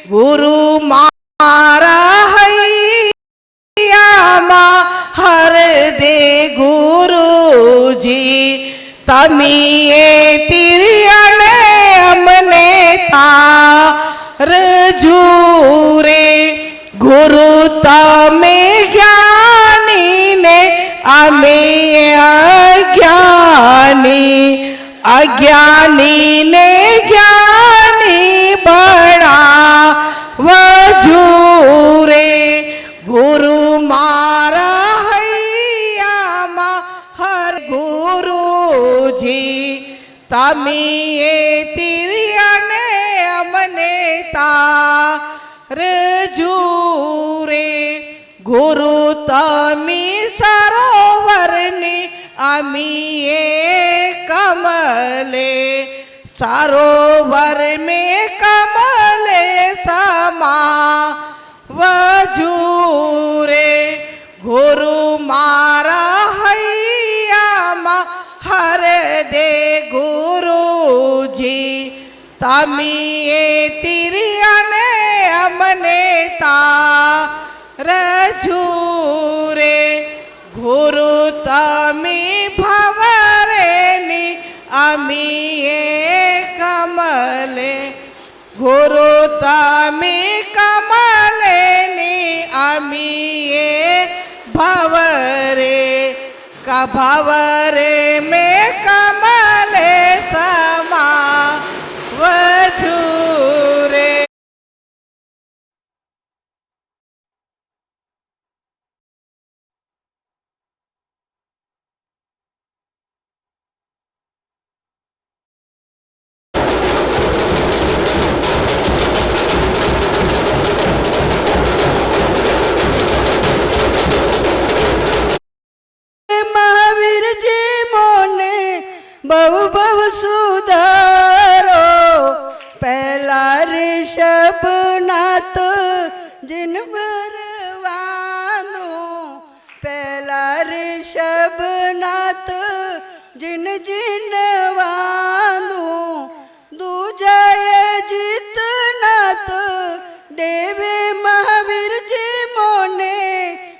गुरु मारा हैया मां हर दे गुरु जी तमीए तिरियने अमने तार जूरे गुरु तमे ज्ञानी ने अमे अज्ञानी अज्ञानी ने ज्ञानी बना वजूरे गुरु मारा हैया मां हर गुरु जी तमीए तिरियने अमने तार जूरे गुरु तमी सरोवरनी अमीए कमले सरोवर में कमले समा वजूरे गुरु मारा हैया मां हर दे गुरु जी तमीए तिरियने अमने तार जूरे गुरु तमी भवरेनी अमीए कमले गुरु तमी कमलेनी अमीए भवरे कभवरे में कमले समा वजूरे। महावीर जी मोने बहु बहु सुधारो पहला ऋषभ नाथ जिन बरवानो पहला ऋषभ नाथ जिन जिन वानो दूजाय जीत नाथ देवे महावीर जी मोने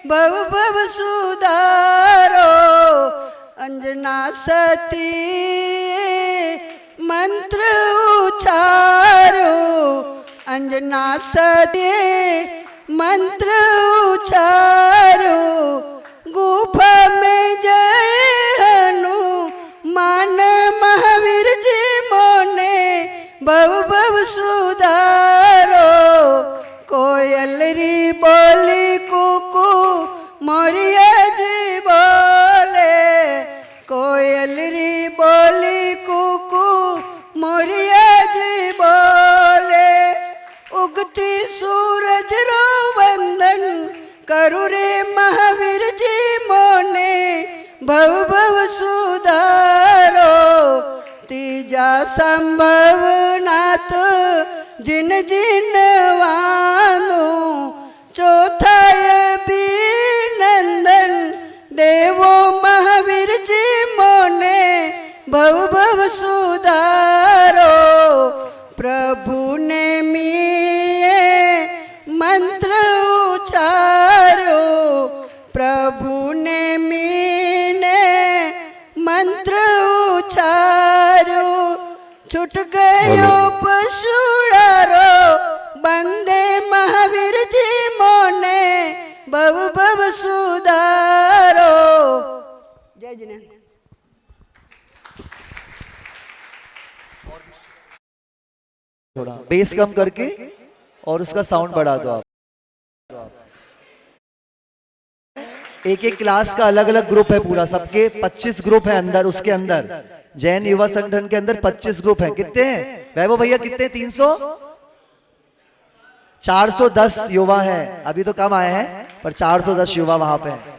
बहु बहु सुधारो अंजना सती मंत्र उचारो अंजना सती मंत्र उचारो गुफा में जय हनुमान महावीर जी मोने बहु बहु सुधारो कोयल री बोली कुकू मोरिया जी बोले कोयल री बोली कुकू मोरिया जी बोले उगती सूरज रो वंदन करु रे महावीर जी मोने भव भव सुधारो तीजा संभव नाथ जिन जिन वानो चौथाय भी नंदन देवो महावीर जी मोने भव भव सुधारो प्रभु ने मिए मंत्र उचारो प्रभु ने मीने मंत्र उचारो छुट गयो पशुड़ारो बंदे महावीर जी मोने भव भव सुधारो। जय जिनेन्द्र। थोड़ा बेस कम करके और उसका साउंड बढ़ा दो आप। एक एक क्लास का अलग अलग ग्रुप है पूरा, सबके 25 ग्रुप है अंदर, उसके अंदर जैन युवा संगठन के अंदर 25 ग्रुप है। कितने हैं वैभव भैया, कितने? 300 410 युवा है, अभी तो कम आए हैं पर 410 युवा वहां पे है।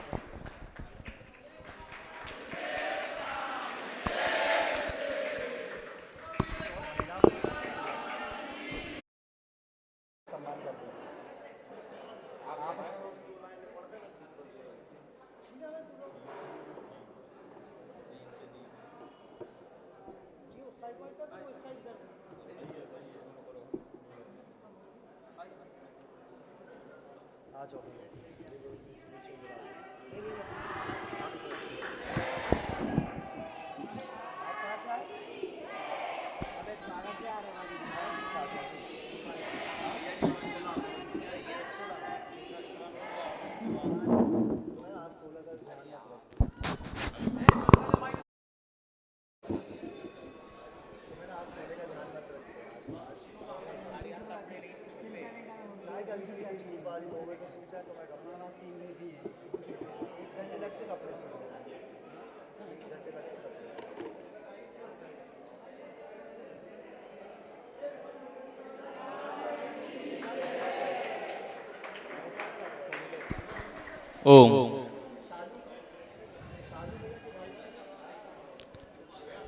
ओम।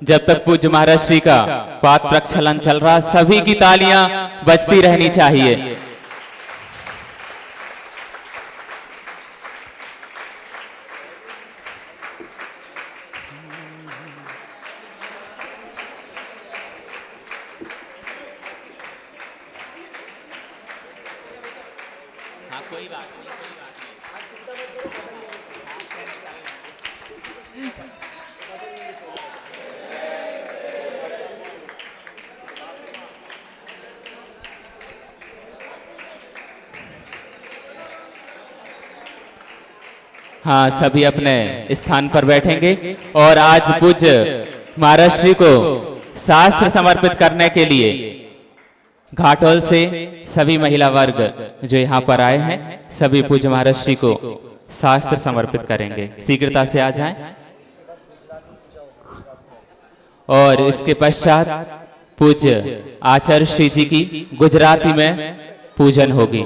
जब तक पूज्य महाराज श्री का पाद प्रक्षालन चल रहा, सभी की तालियां बजती रहनी चाहिए। हाँ, कोई बात नहीं, कोई बात नहीं। हाँ, सभी अपने स्थान पर बैठेंगे और आज पूज्य महाराज श्री को शास्त्र समर्पित करने के लिए घाटोल से सभी महिला वर्ग जो यहाँ पर आए हैं, सभी पूज्य महाराज श्री को शास्त्र समर्पित करेंगे। शीघ्रता से आ जाएं। और इसके पश्चात पूज्य आचार्य श्री जी की गुजराती में पूजन होगी।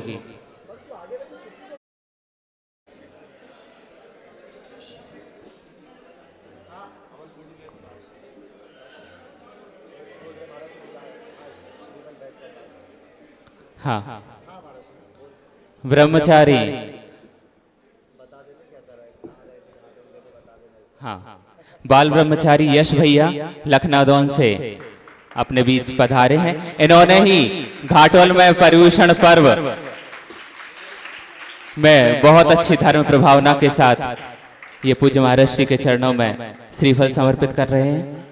हाँ, ब्रह्मचारी। हाँ, बाल ब्रह्मचारी यश भैया लखनऊ से अपने बीच पधारे हैं। इन्होंने ही घाटोल में पर्यूषण पर्व में बहुत अच्छी धर्म प्रभावना के साथ ये पूज्य महाराज श्री के चरणों में श्रीफल समर्पित कर रहे हैं।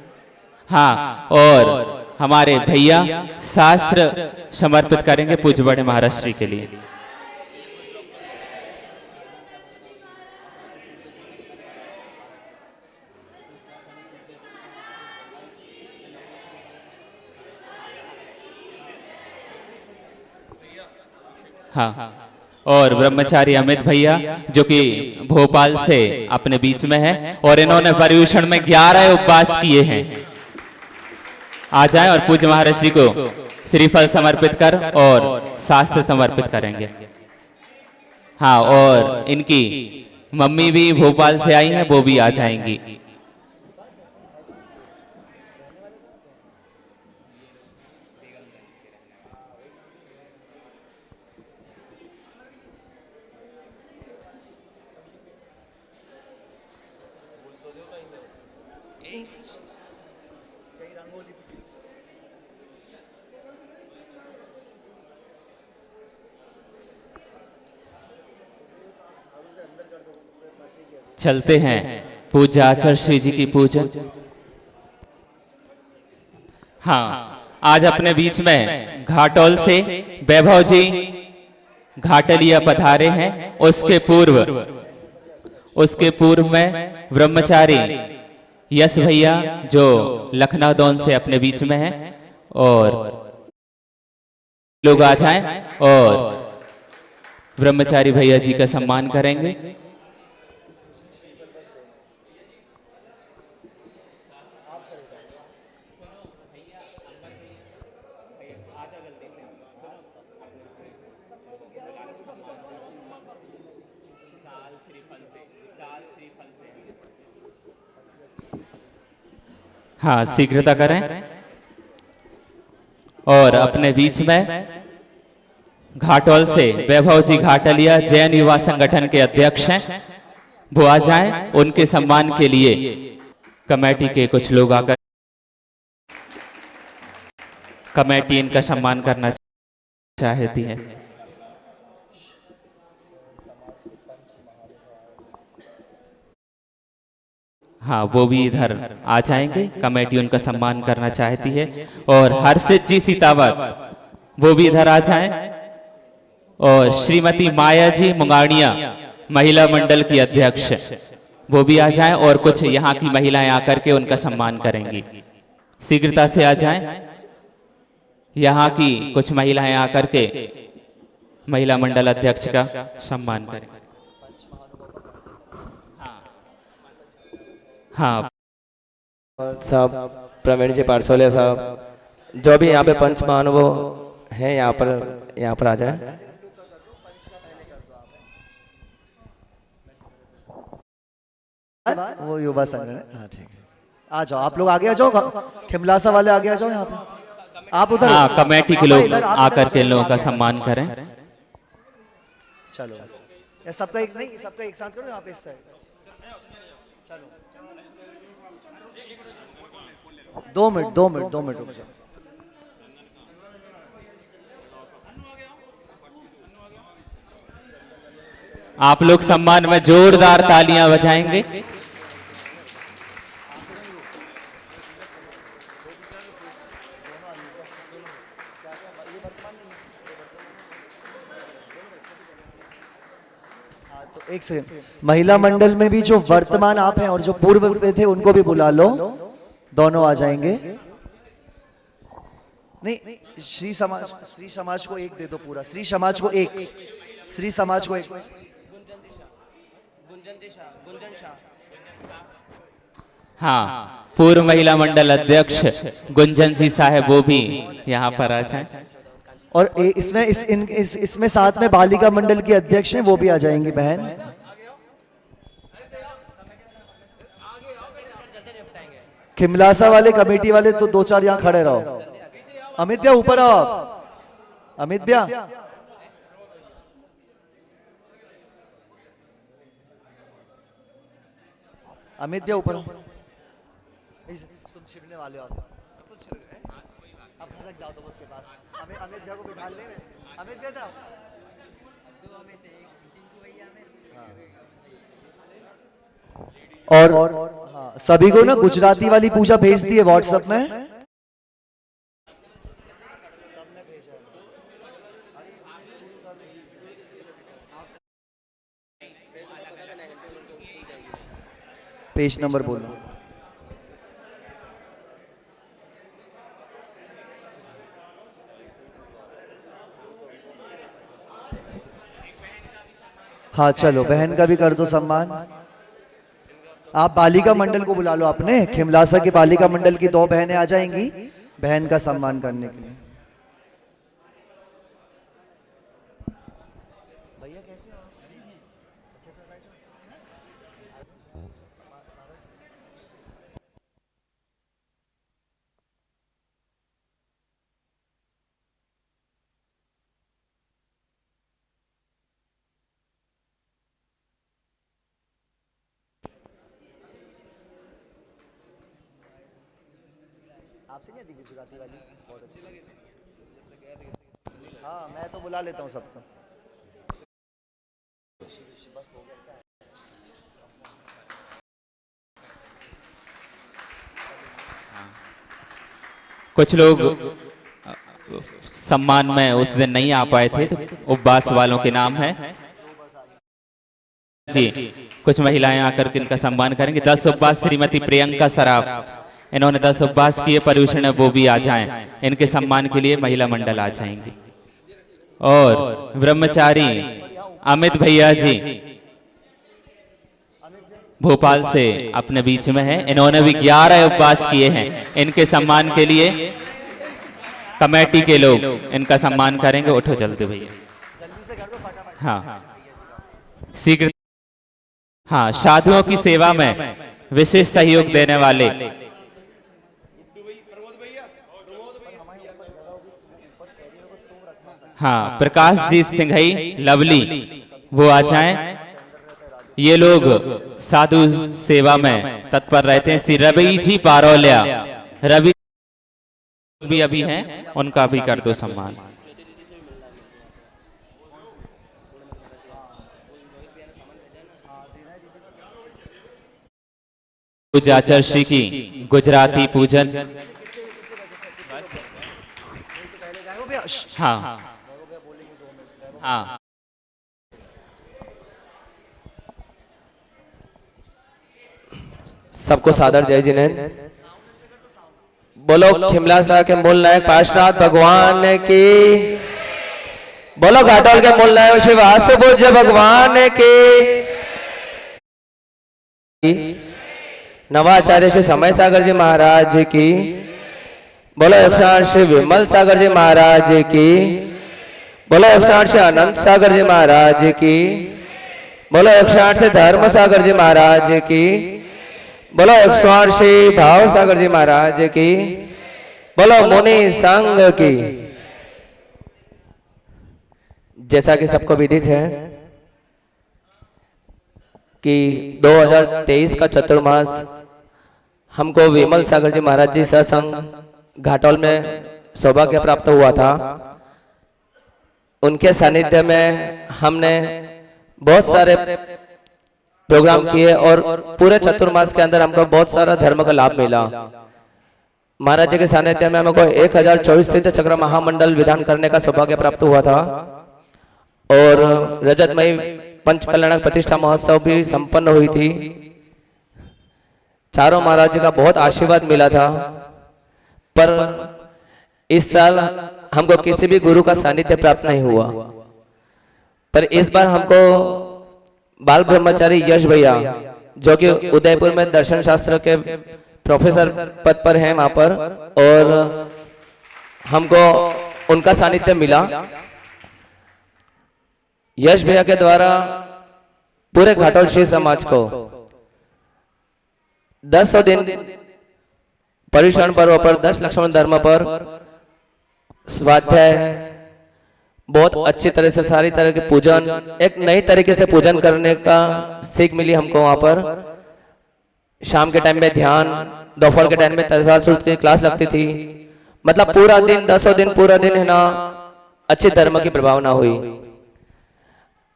हाँ, और हमारे भैया शास्त्र समर्पित करेंगे पूज्य बड़े महाराज श्री के लिए। हाँ, और ब्रह्मचारी अमित भैया जो कि भोपाल से अपने बीच में है और इन्होंने पर्यूषण में 11 उपवास किए हैं। आ जाएं और पूज्य महाराज श्री को श्रीफल समर्पित कर और शास्त्र समर्पित करेंगे। हाँ, और इनकी मम्मी भी भोपाल से आई हैं, वो भी आ जाएंगी। चलते हैं पूज्य आचार्य श्री जी की पूजन। हाँ, आज अपने बीच में घाटोल से वैभव जी घाटलिया पधारे हैं। उसके पूर्व में ब्रह्मचारी यश भैया जो लखनऊ से अपने बीच में है, और लोग आ जाएं और ब्रह्मचारी भैया जी का सम्मान करेंगे। हाँ, शीघ्रता करें। और अपने बीच में घाटोल से वैभव जी घाटलिया जैन युवा संगठन के अध्यक्ष हैं, वो आ जाएं। उनके सम्मान के लिए कमेटी के कुछ लोग आकर कमेटी इनका सम्मान करना चाहती है। हाँ वो भी इधर आ जाएंगे, कमेटी उनका सम्मान करना चाहती है। और हर्षित जी सीतावत वो भी इधर आ जाएं। और श्रीमती माया जी मुंगाड़िया महिला मंडल की अध्यक्ष वो भी आ जाएं, और कुछ यहाँ की महिलाएं आकर के उनका सम्मान करेंगी। शीघ्रता से आ जाएं। यहाँ की कुछ महिलाएं आकर के महिला मंडल अध्यक्ष का सम्मान करेंगे। हाँ साहब, प्रवीण जी पारसोले साहब, जो भी यहाँ पे पंच महानुभव हैं यहाँ पर आ जाए। वो युवा संघ है। हाँ ठीक है, आ जाओ आप लोग, आगे आ जाओ, खिमलासा वाले आगे आ जाओ यहाँ पे। आप उधर, हाँ कमेटी के लोग इधर, आप आकर इधर के इन जाओ, लोगों का सम्मान करें। चलो ये सबका एक नहीं, सबका एक साथ करो यहाँ पे इस साइड। चलो 2 मिनट रुक जाओ। आप लोग सम्मान में जोरदार तालियां बजाएंगे। तो एक सेकंड, महिला मंडल में भी जो वर्तमान आप हैं और जो पूर्व में थे उनको भी बुला लो, दोनों आ जाएंगे। नहीं, श्री समाज को एक दे दो पूरा, श्री समाज को एक, श्री समाज को एक। हाँ पूर्व महिला मंडल अध्यक्ष गुंजन जी साहब वो भी यहाँ पर आ जाएं। और इसमें साथ में बालिका मंडल की अध्यक्ष हैं, वो भी आ जाएंगी बहन। खिमलासा वाले कमेटी वाले तो 2-4 यहाँ खड़े रहो। अमित भैया ऊपर आओ आप, अमित भैया। अमित भैया ऊपर आओ। तुम छिपने वाले हो, अब खसक जाओ तुम उसके पास। अमित भैया को बिठा ले। अमित भैया और हाँ, सभी को ना गुजराती वाली पूजा भेज दी है व्हाट्सएप में। पेज नंबर बोलो। हाँ चलो, बहन का भी कर दो सम्मान। आप बालिका मंडल को बुला लो अपने, खिमलासा की बालिका मंडल की 2 बहनें आ जाएंगी बहन का सम्मान करने के लिए। भैया कैसे हो? आपसे नहीं आती गुजराती वाली? बहुत अच्छी। हाँ मैं तो बुला लेता हूँ सबको। कुछ लोग सम्मान में उस दिन नहीं आ पाए थे, तो उपवास वालों के नाम है कि कुछ महिलाएं आकर के इनका सम्मान करेंगे। 10 उपवास श्रीमती प्रियंका सराफ, इन्होंने 10 उपवास किए, पर्यूषण है वो भी आ जाएं। इनके सम्मान के लिए महिला मंडल आ जाएंगे। और ब्रह्मचारी अमित भैया जी भोपाल से अपने बीच में है, इन्होंने भी 11 उपवास किए हैं। इनके सम्मान के लिए कमेटी के लोग इनका सम्मान करेंगे। उठो जल्दी भैया। हाँ शीघ्र। हाँ साधुओं की सेवा में विशेष सहयोग देने वाले हाँ प्रकाश जी सिंघई लवली वो आ जाएं। ये लोग साधु सेवा में तत्पर रहते हैं। श्री रवि जी पारोलिया, रवि भी अभी हैं, उनका भी कर दो सम्मान। पूजाचर श्री की गुजराती पूजन। हाँ हाँ। सबको सादर जय जिनेन्द्र। बोलो खिमला साहब के मूल नायक पार्षद भगवान की। बोलो घाटोल के मूल नायक श्री वासुपूज्य भगवान की। नवाचार्य श्री समय सागर जी महाराज की। बोलो 108 श्री विमल सागर जी महाराज की। बोलो 108 श्री अनंत सागर जी महाराज की। बोलो 108 श्री धर्म सागर जी महाराज की। बोलो 108 श्री भाव सागर जी महाराज की। बोलो मुनि संघ की। जैसा कि सबको विदित है कि 2023 का चतुर्मास हमको विमल सागर जी महाराज जी सत्संग घाटोल में सौभाग्य प्राप्त हुआ था। उनके सानिध्य में हमने बहुत सारे प्रोग्राम किए और पूरे चतुर्मास के अंदर हमको बहुत सारा धर्म का लाभ मिला। महाराज जी के सानिध्य में हमको 1024 सिद्ध चक्र महामंडल विधान करने का सौभाग्य प्राप्त हुआ था और रजतमयी पंच कल्याणक प्रतिष्ठा महोत्सव भी संपन्न हुई थी। चारों महाराज जी का बहुत आशीर्वाद मिला था। पर इस साल हमको किसी भी गुरु का सानिध्य प्राप्त नहीं हुआ। पर इस बार हमको बाल ब्रह्मचारी यश भैया जो कि उदयपुर में दर्शन शास्त्र के प्रोफेसर पद पर हैं वहां पर, और हमको उनका सानिध्य मिला। यश भैया के द्वारा पूरे घाटोल श्री समाज को 10 दिन परिश्रम पर्व पर 10 लक्ष्मण धर्म पर स्वाध्याय, बहुत अच्छी तरह से सारी तरह के पूजन, एक नई तरीके से पूजन करने का सीख मिली हमको वहां पर। शाम के टाइम में ध्यान, दोपहर के टाइम में तलवार सूत्र की क्लास लगती थी। मतलब पूरा दिन 10 दिन पूरा दिन है ना अच्छी धर्म की प्रभावना हुई।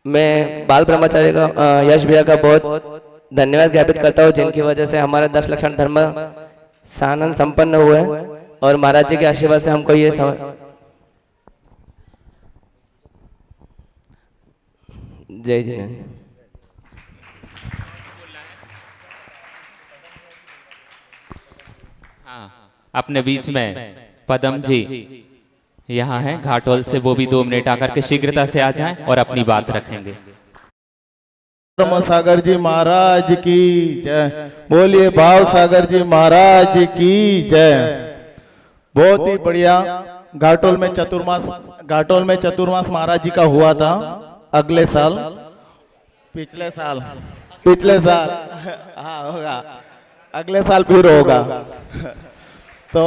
मैं बाल ब्रह्मचारी का यश भैया का बहुत धन्यवाद ज्ञापित करता हूँ जिनकी वजह से हमारे 10 लक्षण धर्म सानंद संपन्न हुए और महाराज जी के आशीर्वाद से हमको ये जय जय। हाँ, अपने बीच में पदम जी यहाँ हैं घाटोल से, वो भी 2 मिनट आकर के शीघ्रता से आ जाएं और अपनी बात रखेंगे। धर्म सागर जी महाराज की जय। बोलिए भाव सागर जी महाराज की जय। बहुत ही बढ़िया घाटोल में चतुर्मास महाराज जी का हुआ था अगले साल, पिछले साल हाँ होगा, अगले साल फिर होगा। तो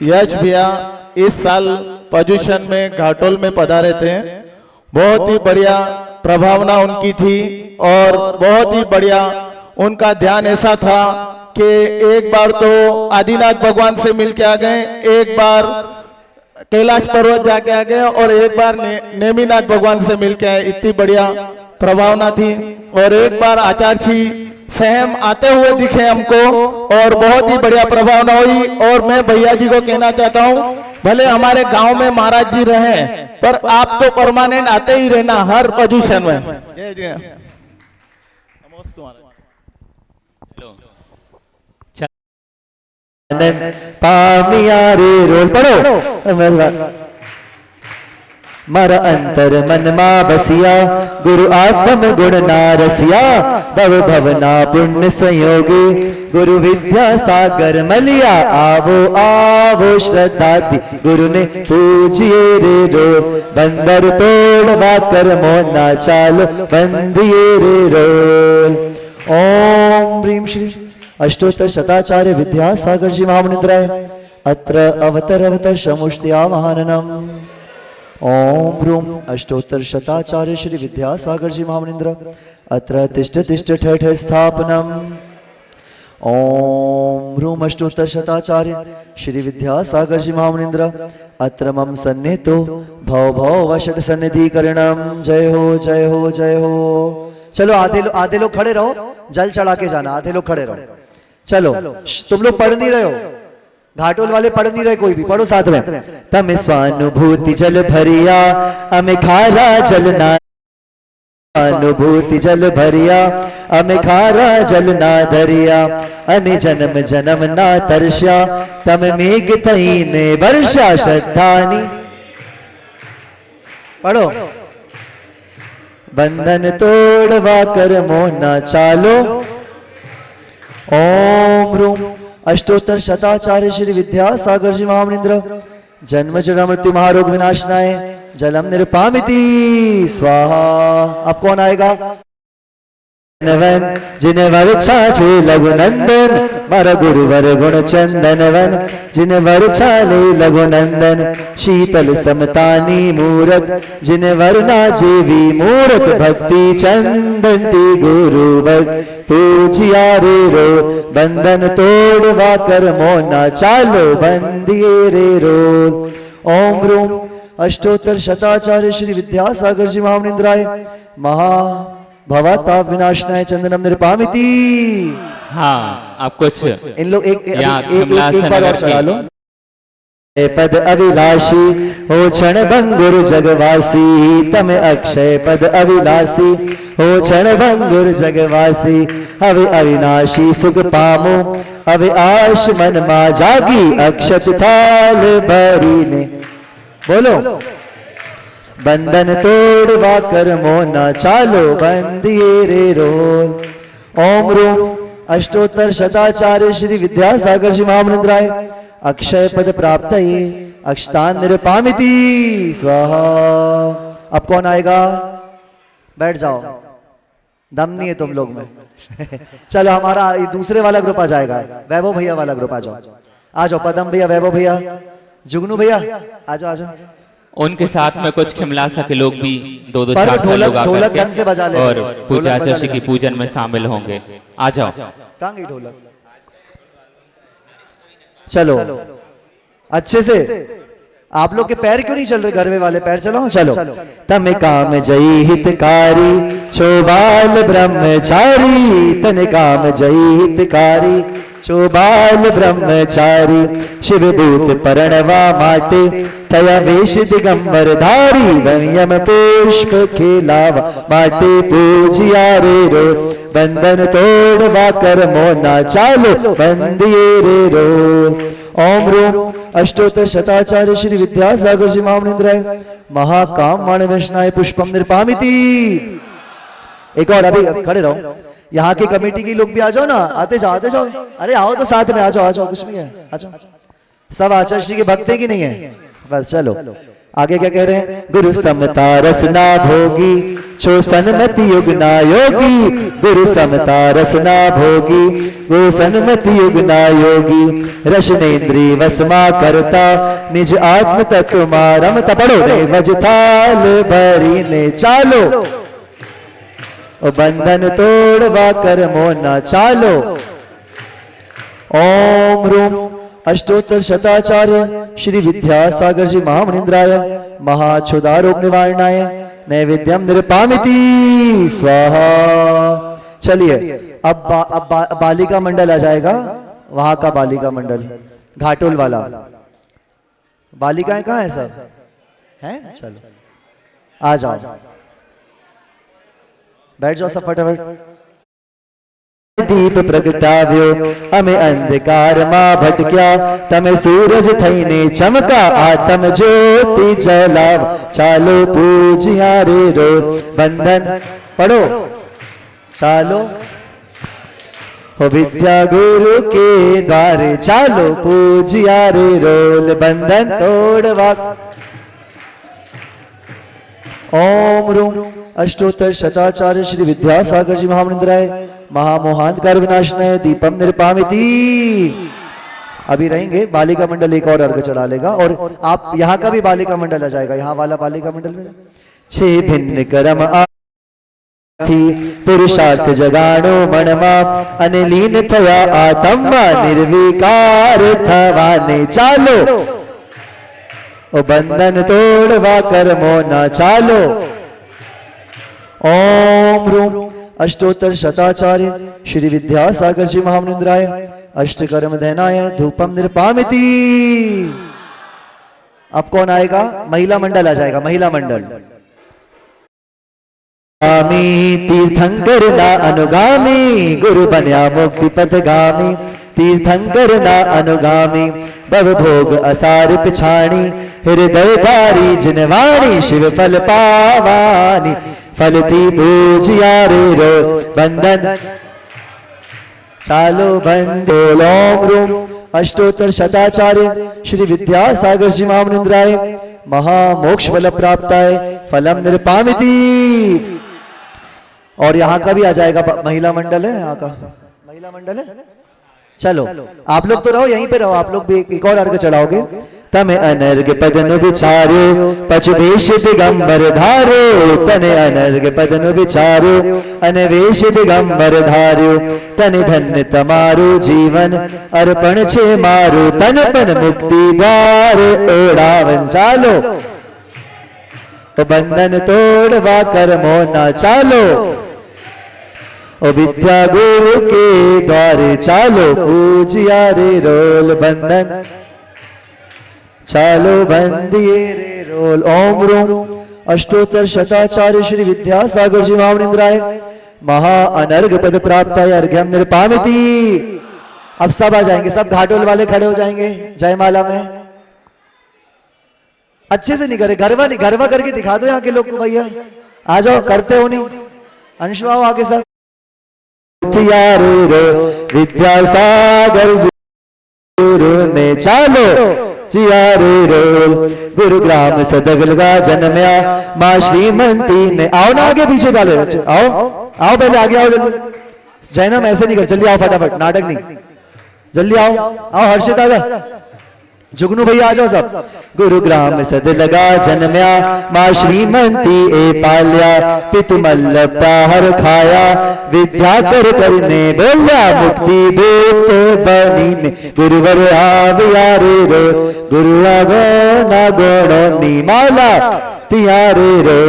यश भैया इस साल पोजीशन में घाटोल में पधारे थे। बहुत ही बढ़िया प्रभावना उनकी थी और बहुत ही बढ़िया उनका ध्यान ऐसा था कि एक बार तो आदिनाथ भगवान से मिलके आ गए, एक बार कैलाश पर्वत जाके आ गए और एक बार नेमिनाथ भगवान से मिलके आए। इतनी बढ़िया प्रभावना थी। और एक बार आचार्य जी स्वयं आते हुए दिखे हमको और बहुत ही बढ़िया प्रभावना हुई। और मैं भैया जी को कहना चाहता हूँ, भले हमारे गांव में महाराज जी रहे पर आप तो परमानेंट आते ही रहना हर पोजीशन में। जय जय। पामियारे रोल पढ़ो। मर अंतर मन मा बसिया, गुरु आत्म गुण नारसिया, भव भवना पुण्य संयोगी, गुरु विद्या सागर मलिया, आवो आवो श्रद्धा दी, गुरु ने पूजिए रे रोल, बंदर तोड़ बाकर मोना चालो, बंदिए रे रोल। ओम ह्रीं श्री अष्टोत्तर शताचार्य विद्यासागर जी महामुनिन्द्राय अत्र अवतर शमुष्त्या महाननम। ओम ह्रूम अष्टोत्तर शताचार्य श्री विद्यासागर जी महामुनिन्द्र अत्र तिष्ठ तिष्ठ ठठ स्थापनम। ओम ह्रूम अष्टोत्तर शताचार्य श्री विद्यासागर जी महामुनिन्द्र अत्र मम सन्निहितो भव भव वषट सन्निधिकरणम। जय हो जय हो जय हो। चलो आधे लोग खड़े रहो, जल चढ़ा के जाना, आधे लोग खड़े रहो। चलो तुम लोग पढ़ नहीं रहे हो, घाटोल वाले पढ़ नहीं रहे, कोई भी पढ़ो साथ में। तम स्वानुभूति जल भरिया अमे खारा जल ना, अनुभूति जल भरिया अमे खारा जल ना दरिया, अने जन्म जन्म ना तरस्या तम मेघ तई ने वर्षा श्रद्धानी। पढ़ो। बंधन तोड़वा कर मोना चालो। ओम रूम अष्टोत्तर शताचार्य श्री विद्यासागर जी महामनिंद्र जन्म जन्म मृत्यु महारोग विनाशनाय जलम निरपामिति स्वाहा। अब कौन आएगा? जिन्हें वर्षा छे लघु नंदन मारा गुरुवर गुण चंदन वन, जिन्हें वर्षा ले लघु नंदन शीतल समतानी मूरत, जिन्हें वरना जीवी मूरत भक्ति चंदन ती गुरुवर पूजिया रे रो। बंधन तोड़वा कर मोना चालो बंदिए रे रो। ओम रूम अष्टोत्तर शताचार्य श्री विद्यासागर जी महामनिंद्राय महा भवताप विनाशनाय चंदनम निरपामिति। हाँ, आप कुछ इन लोग एक खिमलासन बार और अगर चढ़ा की- लो। पद अभिलाषी हो क्षण भंगुर जगवासी, तम अक्षय पद अभिलाषी हो क्षण भंगुर जगवासी, हवे अविनाशी सुख पामो हवे आश मन मा जागी, अक्षत थाल भरी ने। बोलो। बंधन तोड़वा कर मोना चालो बंदिए रे रोल। ओम रूम अष्टोत्तर शताचार्य श्री विद्यासागर जी महामनिंद्राय अक्षय पद प्राप्त अक्षतान निरपामिति स्वाहा। अब कौन आएगा? बैठ जाओ, दम नहीं है तुम लोग में। चलो हमारा दूसरे वाला ग्रुप आ जाएगा, वैभव भैया वाला ग्रुप आ जाओ। आ जाओ पदम भैया, वैभव भैया, जुगनू भैया, आ जाओ आ जाओ। उनके साथ में कुछ खिमलासा के लोग भी दो पर चार ढोलक- लोग ढोलक आकर ढंग से बजा के ले। और ढोलक पूजा बजा चषी ले। की पूजन में शामिल होंगे। आ जाओ। कहाँ गई ढोलक? चलो अच्छे से। आप लोग के पैर क्यों नहीं चल रहे? गरवे वाले पैर चलो। चलो। तम काम जयी हितकारी चोबाल ब्रह्मचारी, तन काम जयी हितकारी चोबाल ब्रह्मचारी, शिवदूत परणवा माटे तया वेश दिगंबर धारी, यम पुष्प खेलावा माटे पूजिया रे रो। बंधन तोड़वा कर मोना चालो बंदिए रे रो। ओम रूम अष्टोत्तर शताचार्य श्री विद्यासागर जी महामनिंद्राय महाकाम माणवशनाय पुष्पम निरपामिति। एक और, अभी खड़े रहो। यहाँ की कमेटी के लोग भी आ जाओ ना, आते जाओ। अरे आओ तो साथ में आ जाओ, कुछ भी है, आ जाओ। सब आचार्य श्री के भक्त है कि नहीं है? बस चलो आगे क्या कह रहे हैं? गुरु समता रसना भोगी छो सन्मति युग ना योगी, गुरु समता रसना भोगी गो सन्मति युग ना योगी, रशनेन्द्री वसमा करता निज आत्म तत्व मा रमता। पढ़ो रे वजथाल भरी ने चालो, ओ बंधन तोड़वा कर मोना चालो। ओम रूम अष्टोत्तर शताचार्य श्री विद्यासागर जी महामनिंद्राय महाक्षुदारोग निवारणाय नैवेद्यम निरपामिति स्वाहा। चलिए अब बालिका मंडल आ जाएगा। वहां का बालिका मंडल घाटोल वाला। बालिकाएं कहाँ है सब? हैं? चलो आ जाओ, बैठ जाओ सब फटाफट। दीप प्रगटाव्यो अमे अंधकार मा भटक्या, तमे सूरज थईने चमका आत्म ज्योति जलाव, चालो पूजिया रे रो। बंधन पढ़ो चालो हो विद्या गुरु के द्वारे, चालो पूजिया रे रोल। बंधन तोड़वा। ओम रूम अष्टोत्तर शताचार्य श्री विद्यासागर जी महामनिंद्राय महामोहांधकार विनाशनाय दीपम निरपामिति। अभी रहेंगे, बालिका मंडल एक और अर्घ चढ़ा लेगा। और आप यहाँ का भी बालिका मंडल आ जाएगा, यहाँ वाला बालिका मंडल में 6 भिन्न कर्म थी पुरुषार्थ जगाणो मनमा, अनलीन थया आत्मा निर्विकार थवाने। चालो ओ बंधन तोड़वा कर मोना चालो। ओम रूम अष्टोत्तर शताचार्य श्री विद्यासागर जी महामनिंद्राय अष्टकर्म दैनाय धूपम निर्पामिति। अब कौन आएगा? महिला मंडल आ जाएगा, महिला मंडल। गामी तीर्थंकर ना अनुगामी गुरु बन्या मुक्ति पथगामी। तीर्थंकर ना अनुगामी भव भोग असार पिछाणी। हृदय धारी जिनवाणी शिव फल पावानी। फलती पूजिया रे रो बंधन चालो बंदो लोम रूम। अष्टोत्तर शताचार्य श्री विद्यासागर जी महामनिंद्राय महामोक्ष फल प्राप्ताय फलम निर्पामिति। और यहाँ का भी आ जाएगा, महिला मंडल है, यहाँ का महिला मंडल है। चलो आप लोग तो रहो, यहीं पे रहो, आप लोग भी एक और अर्घ चढ़ाओगे। तमे अनर्घ पदन विचारो पचवेश दिगंबर धारो। तने अनर्घ पदन विचारो अनवेश दिगंबर धारो। तने धन्य तमारो जीवन अर्पण छे मारो। तन पन मुक्ति द्वार ओढ़ावन चालो। तो बंधन तोड़वा कर्मो ना चालो। ओ विद्या गुरु के द्वारे चालो। पूजिया रे रोल बंधन चालो बंदिए रे रोल। ओम रूम अष्टोत्तर शताचार्य श्री विद्यासागर जी महामनिंद्राय महा अनर्घ पद प्राप्ताय अर्घ्यम निर्पामिति। अब सब आ जाएंगे, सब घाटोल वाले खड़े हो जाएंगे जयमाला में। अच्छे से नहीं करे, गरबा करके दिखा दो यहाँ के लोग को भैया। आ जाओ, करते हो नहीं? अंशु आओ आगे सब। विद्यासागर गुरु ने चालो जिया रे रोल। गुरुग्राम सदगलगा जन्मया माँ श्रीमंती ने। आओ ना आगे पीछे वाले बच्चे, आओ आओ पहले आगे आओ जल्दी। जैनम ऐसे नहीं कर, जल्दी आओ फटाफट, नाटक नहीं, जल्दी आओ आओ। हर्षित आ जा, जुगनू भैया आ जाओ सब। गुरुग्राम सद लगा जन्मया माँ श्रीमंती ए पाल्या। पितु मल्ल पाहर खाया विद्या कर करने बोल्या। मुक्ति देते बनी में गुरुवर आविया रे रो। गुरु आगो ना गोणो नीमाला तियारे रो।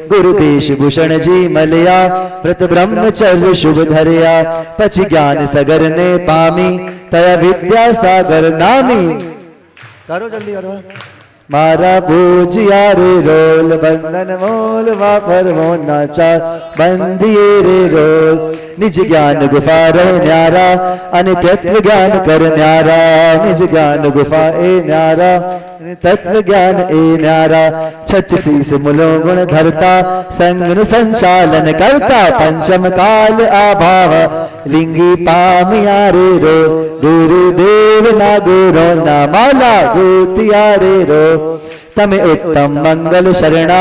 गुरुदेश भूषण जी मलिया व्रत ब्रह्मचर्य शुभ धरिया। पछ ज्ञान सगर ने पामी तया विद्या सागर नामी। करो जल्दी करो। मारा पूजिया रे रोल बंधन मोल वापर वो नाचा। बंदिए रे रोल निज ज्ञान गुफा रहे न्यारा। अनित्व ज्ञान कर न्यारा। निज ज्ञान गुफा ए न्यारा तत्व ज्ञान ए न्यारा। छत्तीस मूलों गुण धरता संग संचालन करता। पंचम काल आभाव लिंगी पामिया रे रो। गुरुदेव ना गुरो ना माला गुतिया रे रो। तमे उत्तम मंगल शरणा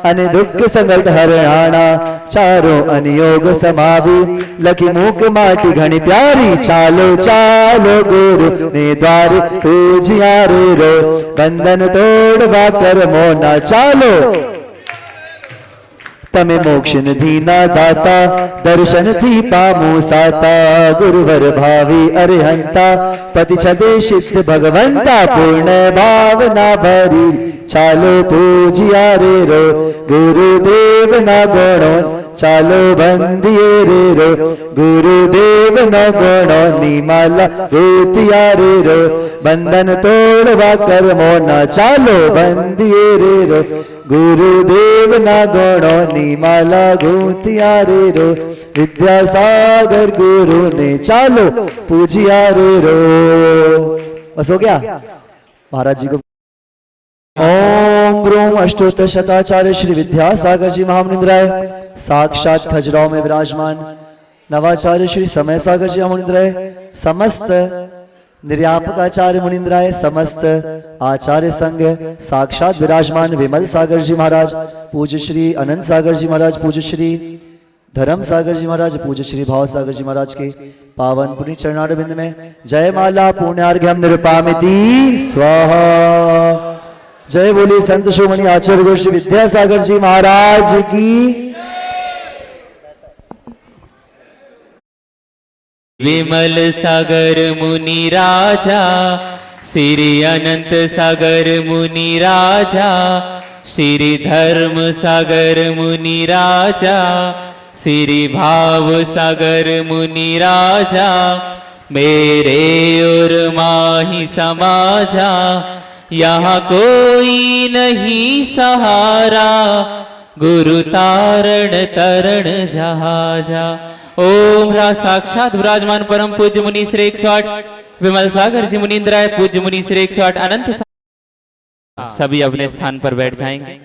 अन दुख संकट हरणाना। चारों अनियोग समावि लकी मूक माटी घनी प्यारी। चालो चालो गुरु ने द्वार पूजिया रे रो। बंधन तोड़वा कर्मो ना चालो। तमे मोक्ष निधि ना दाता दर्शन थी पामो साता। गुरुवर भावी अरिहंता पति छदे सिद्ध भगवंता। पूर्ण भावना भरी चालो पूजिया रे रो। गुरुदेव ना गणो चालो बंदिए रे रो। गुरुदेव न गणो निमाला गोतिया रे रो। बंधन तोड़वा कर्मो ना चालो बंदिए रे रो। गुरुदेव ना गणो निमाला गोतिया रे रो। विद्यासागर गुरु ने चालो पूजिया रे रो। बस हो गया महाराज जी को। ओम ब्रूम अष्टोत्तर शताचार्य श्री विद्यासागर जी महामनिंद्राय साक्षात खजुराहो में विराजमान नवाचार्य श्री समय सागर जी महामनिंद्राय। समस्त निर्यापकाचार्य मुनिंद्राय। समस्त आचार्य संघ साक्षात विराजमान विमल सागर जी महाराज। पूज्य श्री अनंत सागर जी महाराज। पूज्य श्री धर्म सागर जी महाराज। पूज्य श्री भाव सागर जी महाराज के पावन पुण्य चरणार बिंद में जयमाला पुण्यार्घ्यम निरुपामिति स्वाहा। जय बोली संत शिरोमणि आचार्य गुरु श्री विद्यासागर जी महाराज की। विमल सागर मुनि राजा श्री अनंत सागर मुनि राजा। श्री धर्म सागर मुनि राजा श्री भाव सागर मुनि राजा, मेरे और माही समाजा, यहाँ कोई नहीं सहारा, गुरु तारण तरण जहाजा। ओम रा साक्षात विराजमान परम पूज्य मुनि श्री 108 विमल सागर जी मुनींद्राय, पूज्य मुनि श्री 108 अनंत। सभी अपने स्थान पर बैठ जाएंगे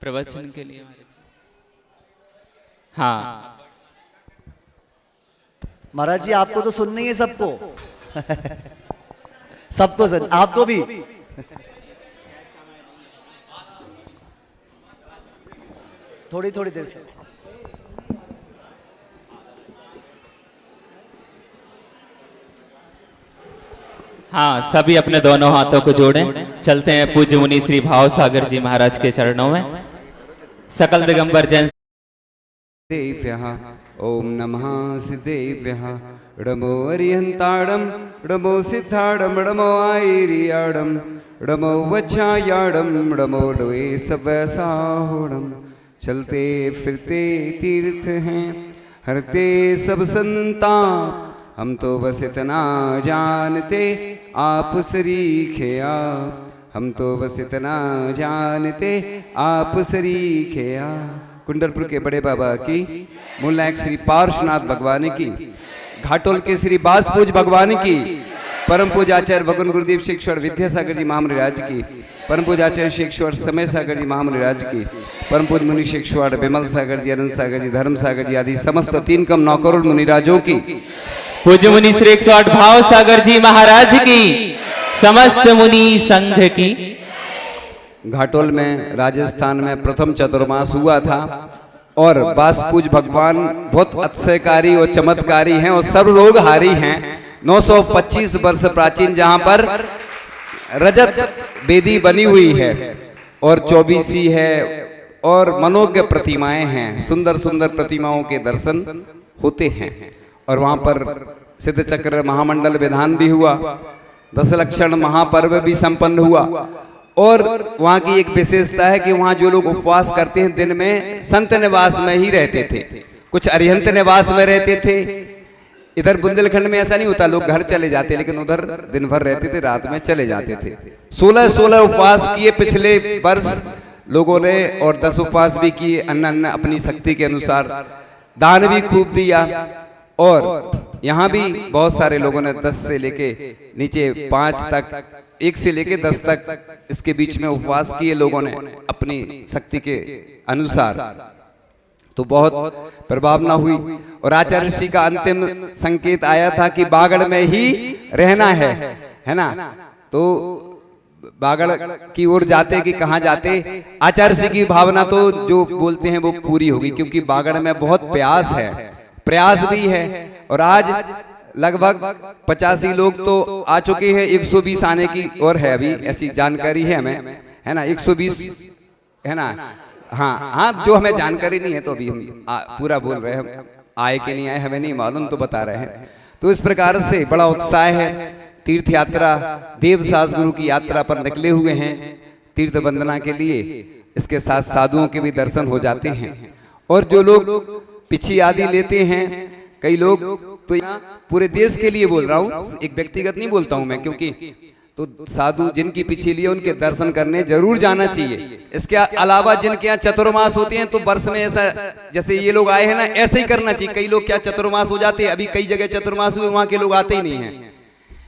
प्रवचन के लिए। हाँ महाराज जी, आपको तो सुनना ही है सबको। सबको सुन, आपको भी। थोड़ी थोड़ी देर से। हाँ, सभी अपने दोनों हाथों को जोड़ें, चलते हैं पूज्य मुनि श्री भाव सागर जी महाराज के चरणों में। सकल दिगंबर जैन देव्यः ओम नमः सिद्धेभ्यः णमो अरिहन्ताणं णमो सिद्धाणं णमो आयर्याणं णमो वज्रायाणं णमो लोए सबसाहोणं। चलते फिरते तीर्थ हैं, हरते सब संताप, हम तो बस इतना जानते आप सरीखे आप, हम तो बस इतना जानते आप सरीखे आप। कुंडलपुर के बड़े बाबा की, मूलनायक श्री पार्श्वनाथ भगवान की, घाटोल के श्री बासपूज भगवान की, परम पूजाचार्य भगवान गुरुदेव शेखश्वर विद्यासागर जी महामुनिराज की, परम पूजाचार्य शेखश्वर समय सागर जी महामुनिराज की, परम पूज मुनि शेखश्वर विमल सागर जी, अनंत सागर जी, धर्म सागर जी आदि समस्त 3 कम 9 करोड़ मुनिराजों की, पूज्य मुनि श्री 108 भाव सागर जी महाराज की, समस्त मुनि संघ की। घाटोल में राजस्थान में प्रथम चतुर्मास हुआ था और बासपूज भगवान बहुत अतिशयकारी और चमत्कारी हैं और सर्व रोग हारी हैं। 925 वर्ष प्राचीन जहां पर रजत वेदी बनी हुई है और 24 है और मनोज्ञ प्रतिमाएं हैं, सुंदर सुंदर प्रतिमाओं के दर्शन होते हैं। और वहां पर सिद्ध चक्र महामंडल विधान भी हुआ, 10 लक्षण महापर्व भी संपन्न हुआ। और वहाँ की एक विशेषता है कि वहाँ जो लोग उपवास करते हैं दिन में संत निवास में ही रहते थे, कुछ अरिहंत निवास में रहते थे। इधर बुंदेलखंड में ऐसा नहीं होता, लोग घर चले जाते, लेकिन उधर दिन भर रहते थे, रात में चले जाते थे। 16 उपवास किए पिछले वर्ष लोगों ने और 10 उपवास भी किए, अन्न अपनी शक्ति के अनुसार, दान भी खूब दिया। और यहाँ भी बहुत सारे लोगों ने 10 से लेके नीचे 5 तक, 1 से लेके 10 तक इसके बीच में उपवास किए लोगों ने अपनी शक्ति के अनुसार। तो बहुत प्रभावना हुई और आचार्य ऋषि का अंतिम संकेत आया था कि बागड़ में ही रहना है ना। तो बागड़ की ओर जाते कि कहाँ जाते, आचार्य ऋषि की भावना तो जो बोलते हैं वो पूरी होगी, क्योंकि बागड़ में बहुत प्यास है, प्रयास भी है। और आज लगभग 85 लोग तो आ चुके हैं, 120 आने की और है, अभी ऐसी जानकारी है हमें, है ना। 120 है ना। हाँ, जो हमें जानकारी नहीं है तो अभी हम पूरा बोल रहे हैं, हम आए कि नहीं आए हमें नहीं मालूम, तो बता रहे हैं। तो इस प्रकार से बड़ा उत्साह है। तीर्थ यात्रा, देवसास गुरु की यात्रा पर निकले हुए हैं तीर्थ वंदना के लिए। इसके साथ साधुओं के भी दर्शन हो जाते हैं। और जो लोग पिछी आदि लेते हैं, कई लोग तो पूरे देश के लिए बोल रहा हूँ, एक व्यक्तिगत नहीं बोलता हूँ मैं, क्योंकि तो साधु जिनकी पिछी लिए उनके दर्शन करने जरूर जाना चाहिए। इसके अलावा जिनके यहाँ चतुर्मास होते हैं तो वर्ष में ऐसा, जैसे ये लोग आए हैं ना, ऐसे ही करना चाहिए। कई लोग क्या चतुर्मास हो जाते हैं, अभी कई जगह चतुर्मास हुए वहां के लोग आते ही नहीं है,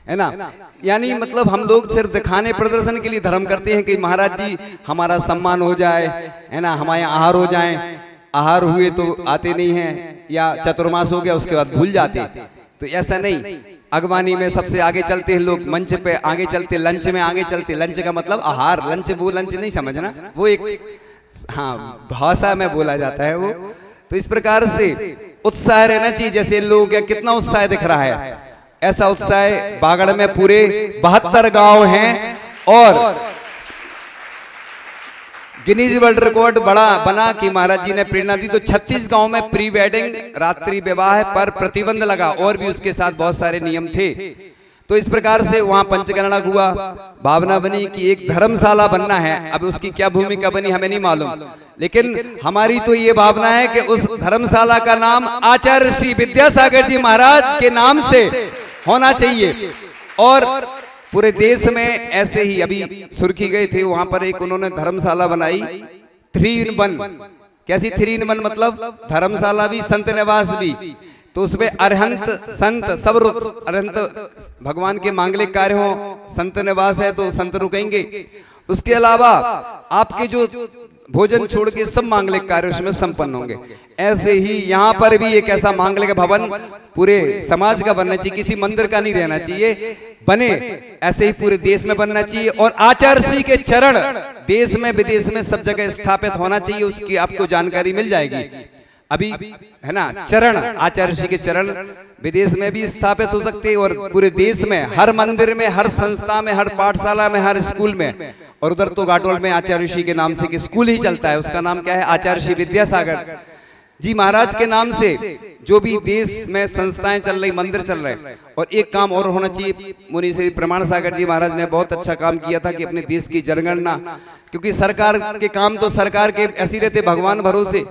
है ना। यानी मतलब हम लोग सिर्फ दिखाने प्रदर्शन के लिए धर्म करते हैं कि महाराज जी हमारा सम्मान हो जाए, है ना, हमारे आहार हो जाए। आहार हुए तो आते नहीं हैं, या चतुर्मास हो गया उसके बाद भूल जाते। तो ऐसा नहीं, अगवानी में सबसे आगे चलते हैं लोग, मंच पे आगे चलते, लंच में आगे चलते। लंच का मतलब आहार, लंच वो लंच नहीं समझना, वो एक हाँ भाषा में बोला जाता है वो। तो इस प्रकार से उत्साह रहना चाहिए। जैसे इन लोगों का कितना उत्साह दिख रहा है, ऐसा उत्साह बागड़ में पूरे 72 गांव हैं। और गिनीज वर्ल्ड रिकॉर्ड बड़ा बना कि महाराज जी ने प्रेरणा दी, तो 36 गांव में प्री वेडिंग रात्रि विवाह पर प्रतिबंध लगा, और भी उसके साथ बहुत सारे नियम थे। तो इस प्रकार से वहां पंचगणना हुआ, भावना बनी कि एक धर्मशाला बनना है। अब उसकी क्या भूमिका बनी हमें नहीं मालूम, लेकिन हमारी तो ये भावना है कि उस धर्मशाला का नाम आचार्य श्री विद्यासागर जी महाराज के नाम से होना चाहिए। और पूरे देश में ऐसे ही अभी सुर्खी गए थे, वहां पर एक उन्होंने धर्मशाला बनाई 3 in 1। कैसी 3 in 1 मतलब धर्मशाला भी संत निवास भी। तो उसमें अरहंत संत सब अरहंत भगवान के मांगलिक कार्य हो, संत निवास है तो संत रुकेंगे। उसके अलावा आपके जो भोजन छोड़ के सब मांगलिक कार्य उसमें संपन्न होंगे। ऐसे ही यहाँ पर भी एक ऐसा मांगलिक भवन पूरे समाज का बनना चाहिए, किसी मंदिर का नहीं रहना चाहिए, बने ऐसे ही पूरे देश में बनना चाहिए। और आचार्य श्री के चरण देश में विदेश में सब जगह स्थापित होना चाहिए, उसकी आपको जानकारी मिल जाएगी। अभी है ना, चरण आचार्य श्री के चरण विदेश में भी स्थापित हो सकते हैं और पूरे देश में हर मंदिर में, हर संस्था में, हर पाठशाला में, हर स्कूल में। और उधर तो घाटोल में आचार्य श्री के नाम से एक स्कूल ही चलता है, उसका नाम क्या है, आचार्य श्री विद्यासागर जी महाराज के नाम से जो भी देश में संस्थाएं चल रही, मंदिर चल रहे। और एक काम और होना चाहिए, मुनि श्री प्रमाण सागर जी महाराज ने बहुत अच्छा काम किया था कि अपने देश की जनगणना, क्योंकि सरकार के काम तो सरकार के ऐसे रहते भगवान भरोसे,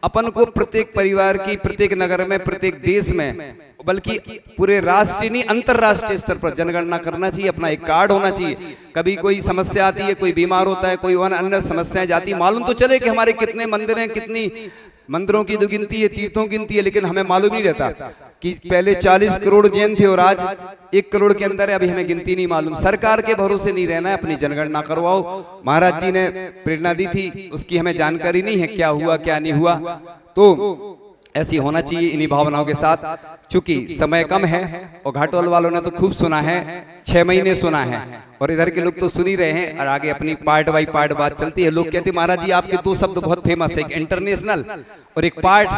अपन को प्रत्येक परिवार की, प्रत्येक नगर में, प्रत्येक देश में, बल्कि पूरे राष्ट्रीय नहीं अंतरराष्ट्रीय स्तर पर जनगणना करना चाहिए। अपना एक कार्ड होना चाहिए, कभी कोई समस्या आती है, कोई बीमार होता है, कोई अन्य समस्याएं जाती, मालूम तो चले कि हमारे कितने मंदिर हैं, कितनी मंदिरों की तो गिनती है, तीर्थों की गिनती है, लेकिन हमें मालूम नहीं रहता कि पहले 40 करोड़ जैन थे और आज 1 करोड़ के अंदर है। अभी हमें गिनती नहीं मालूम। सरकार के भरोसे नहीं रहना है, अपनी जनगणना करवाओ। महाराज जी ने प्रेरणा दी थी, उसकी हमें जानकारी नहीं है क्या हुआ क्या नहीं हुआ, तो ऐसी होना चाहिए इन्हीं भावनाओं के साथ। चूंकि समय कम है और घाटोल वालों ने तो खूब सुना है, 6 महीने सुना है, और इधर के लोग तो सुन ही रहे हैं, और आगे अपनी पार्ट बाई पार्ट बात चलती है। लोग कहते हैं महाराज जी आपके 2 शब्द बहुत फेमस है, एक इंटरनेशनल और एक पार्ट।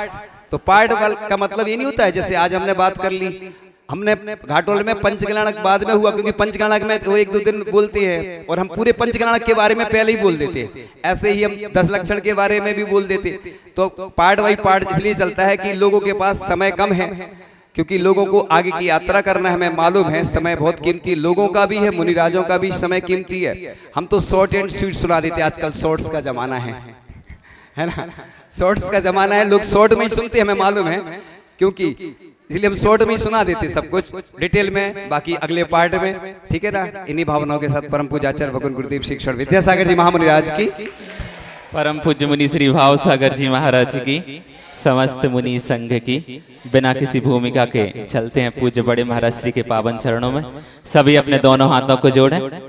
तो पार्ट का मतलब ये नहीं होता है जैसे आज हमने बात कर ली, हमने घाटोल में पंचगणक बाद में हुआ, क्योंकि पंचगणक में वो 1-2 दिन बोलते हैं और हम पूरे पंचगणक के बारे में पहले ही बोल देते हैं। ऐसे ही हम 10 लक्षण के बारे में भी बोल देते। तो पार्ट बाई पार्ट इसलिए चलता है कि लोगों के पास समय कम है, क्योंकि लोगों को आगे की यात्रा करना है, हमें मालूम है समय बहुत कीमती, लोगों का भी है, मुनिराजों का भी समय कीमती है। हम तो शॉर्ट एंड स्वीट सुना देते, आजकल शॉर्ट्स का जमाना है ना, शॉर्ट्स का जमाना है, लोग शॉर्ट में ही सुनते, हमें मालूम है, क्योंकि इसलिए हम शॉर्ट में ही सुना देते सब कुछ, डिटेल में बाकी अगले पार्ट में, ठीक है ना। इन्हीं भावनाओं के साथ परम पूज्य आचार्य भगवान गुरुदेव शिक्षण विद्यासागर जी महामुनिराज की, परम पूज्य मुनि श्री भाव सागर जी महाराज की, समस्त मुनि संघ की, बिना किसी भूमिका के चलते हैं पूज्य बड़े महाराज श्री के पावन चरणों में। सभी अपने दोनों हाथों को जोड़ें।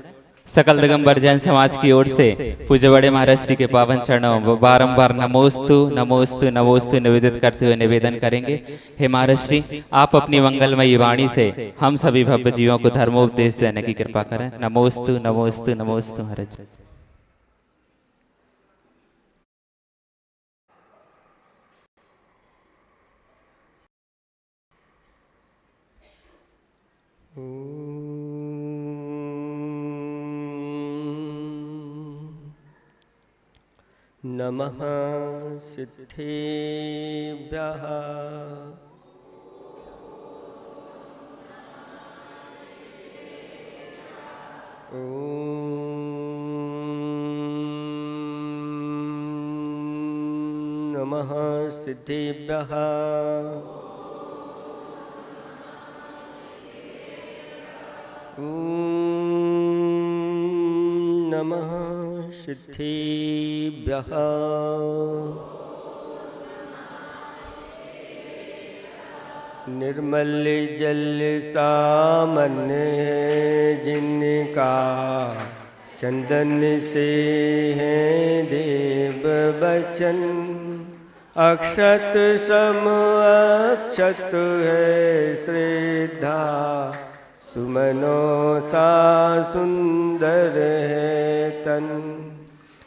सकल दिगंबर जैन समाज की ओर से पूज्य बड़े महाराज श्री के पावन चरणों में बारंबार नमोस्तु नमोस्तु नमोस्तु निवेदित करते हुए निवेदन करेंगे। हे महाराज श्री, आप अपनी मंगलमयी वाणी से हम सभी भव्य जीवों को धर्मोपदेश देने की कृपा करें। नमोस्तु नमोस्तु नमोस्तु महाराज। नमः सिद्धेभ्यः ॐ नमः सिद्धेभ्यः नमः सिद्धेभ्यः निर्मल जल सामान्य है जिनका चंदन से है देव बचन, अक्षत सम अक्षत है श्रद्धा, सुमनो सा सुंदर है तन,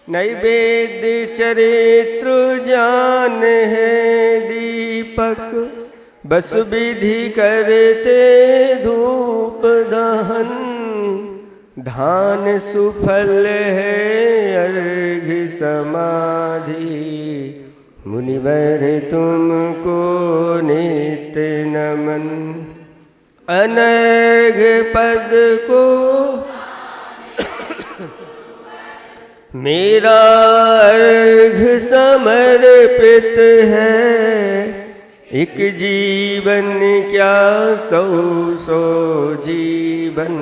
नैवेद्य चरित्र जान है दीपक, बस विधि करते धूप दहन, धान सुफल है अर्घ्य समाधि, मुनिवर तुमको नित्य नमन। अनर्घ पद को मेरा अर्घ समर्पित है। एक जीवन क्या सौ सौ जीवन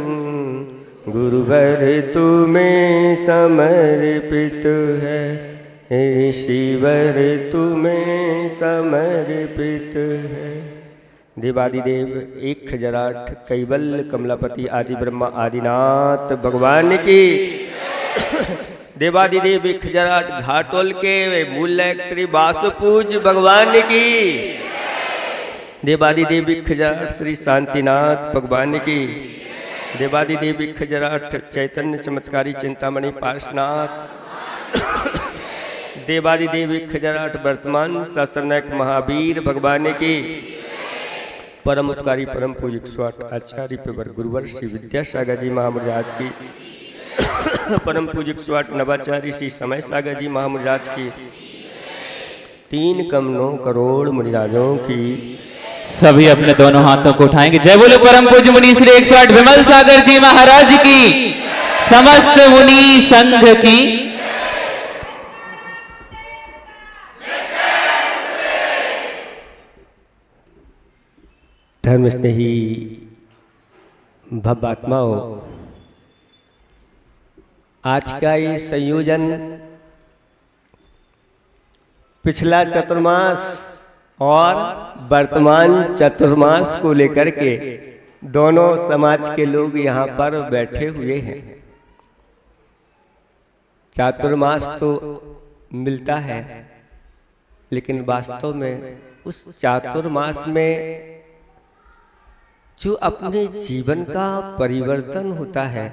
गुरुवर तुम्हें समर्पित है। ईश्वर तुम्हें समर्पित है। देवादिदेव 1008 कैवल्य कमलापति आदि ब्रह्मा आदिनाथ भगवान की। देवादिदेव 1008 घाटोल के मूलक श्री वासुपूज भगवान की। देवादिदेव 1008 श्री शांतिनाथ भगवान की। देवादिदेव 1008 चैतन्य चमत्कारी चिंतामणि पार्श्वनाथ। देवादिदेव 1008 वर्तमान शास्त्रनायक महावीर भगवान की। परम उपकारी परम पूजिक स्वाट आचार्य पेवर गुरुवर श्री विद्यासागर जी महामुराज की। परम पूजिक स्वाट नवाचार्य श्री समय सागर जी महामुराज की। 3 करोड़ 9 करोड़ मुनिराजों की। सभी अपने दोनों हाथों को उठाएंगे। जय बोलो परम पूज्य मुनि श्री 108 विमल सागर जी महाराज की। समस्त मुनि संघ की। धर्म स्नेही भव्यात्माओं, आज का ये संयोजन पिछला चतुर्मास और वर्तमान चतुर्मास को लेकर के दोनों समाज के लोग यहाँ पर बैठे हुए हैं। चातुर्मास तो मिलता है, लेकिन वास्तव में उस चातुर्मास में जो अपने जीवन का परिवर्तन होता है,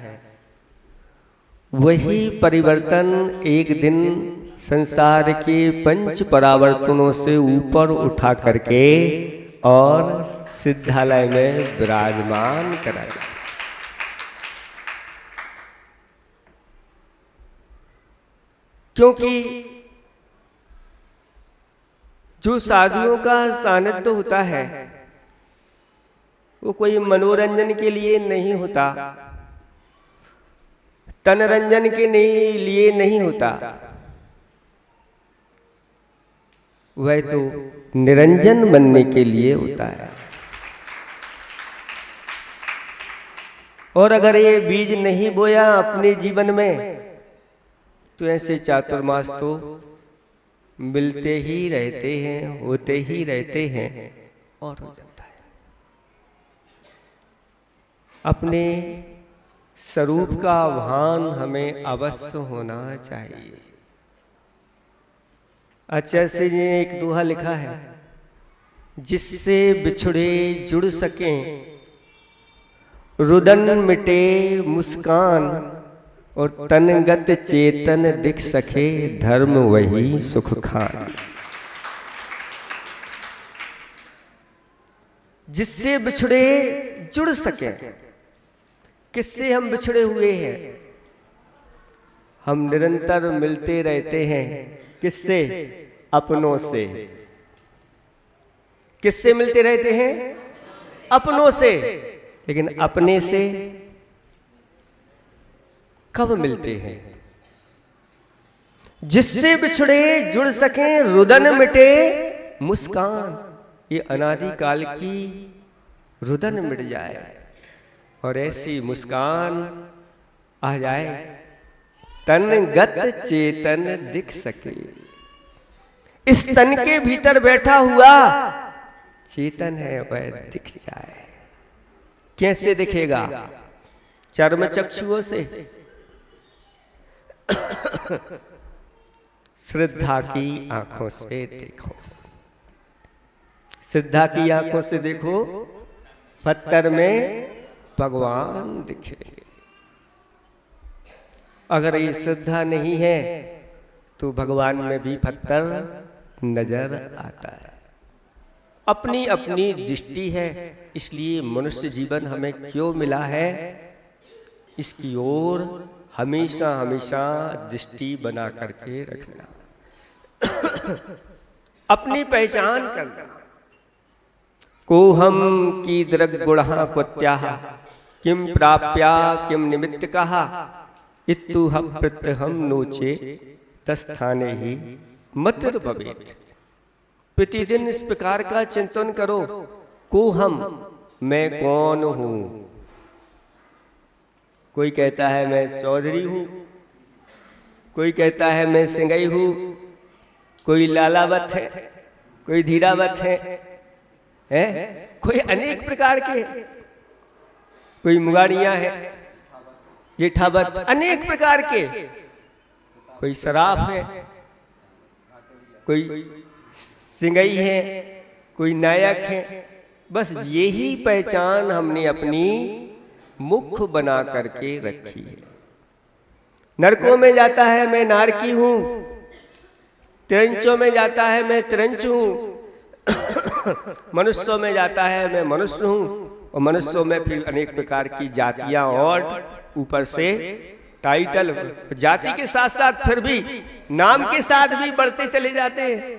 वही परिवर्तन एक दिन संसार के 5 परावर्तनों से ऊपर उठा करके और सिद्धालय में विराजमान कराएगा। क्योंकि जो साधुओं का सानिध्य होता है वो कोई मनोरंजन के लिए नहीं होता, तनरंजन के लिए नहीं होता, वह तो निरंजन बनने के लिए होता है। और अगर ये बीज नहीं बोया अपने जीवन में तो ऐसे चातुर्मास तो मिलते ही रहते हैं, होते ही रहते हैं और हो जाता है। अपने स्वरूप का भान हमें अवश्य होना चाहिए। आचार्य जी ने एक दोहा लिखा है, जिससे बिछड़े जुड़ सकें, रुदन मिटे मुस्कान, और तनगत चेतन दिख सके, धर्म वही सुख खान। जिससे बिछड़े जुड़ सके, किससे हम बिछड़े हुए हैं? हम निरंतर मिलते रहते हैं। किससे? अपनों से। किससे मिलते रहते हैं? अपनों से। लेकिन अपने से कब मिलते हैं? जिससे बिछड़े जुड़ सकें, रुदन मिटे मुस्कान। ये अनादि काल की रुदन मिट जाए और ऐसी मुस्कान आ जाए, तनगत चेतन दिख सके। इस तन के भीतर बैठा हुआ चेतन है, वह दिख जाए। कैसे दिखेगा? चर्म चक्षुओं से, श्रद्धा की आंखों से देखो। श्रद्धा की आंखों से देखो, पत्थर में भगवान दिखेंगे। अगर ये श्रद्धा नहीं है तो भगवान में भी पत्थर नजर आता है। अपनी अपनी दृष्टि है, इसलिए मनुष्य जीवन हमें क्यों मिला है, इसकी ओर हमेशा हमेशा दृष्टि बना करके रखना। अपनी पहचान करना। कोहम की दृग गुणः क्वत्याः किम प्राप्या किम निमित्त कहा इत्तु प्रत्यहम नोचे तस्थाने ही मतिर भवेत्। प्रतिदिन इस प्रकार का चिंतन करो, कोहम मैं कौन हूं। कोई कहता है मैं चौधरी हूं, कोई कहता है मैं सिंगई हूं, कोई लालावत है, कोई धीरावत है? कोई अनेक प्रकार के, कोई मुगाड़ियां हैं, जेठावत, अनेक प्रकार के, कोई सराफ है, कोई सिंगई है, कोई नायक है। बस यही पहचान हमने अपनी मुख बना करके रखी है। नरकों में जाता है मैं नारकी हूं, तिरंचों में जाता है मैं तिरंच हूं, मनुष्यों में जाता है मैं मनुष्य हूं, और मनुष्यों में फिर अनेक प्रकार की जातियां और ऊपर से टाइटल, जाति के साथ साथ फिर भी नाम के साथ भी बढ़ते चले जाते हैं।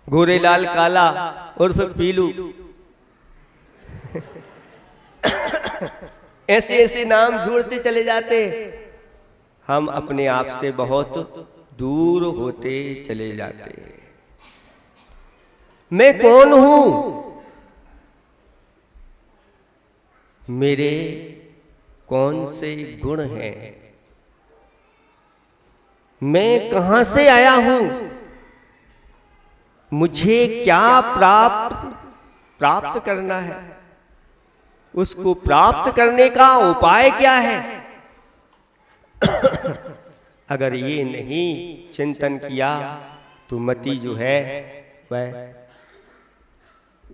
गोरे लाल काला उर्फ पीलू, ऐसे ऐसे नाम जोड़ते चले जाते। हम अपने आप से बहुत दूर होते चले जाते। मैं कौन हूं? मेरे कौन से गुण हैं? मैं कहां से आया हूं? मुझे क्या प्राप्त करना है? उसको प्राप्त करने का उपाय क्या है? अगर ये नहीं चिंतन किया तो मति जो है वह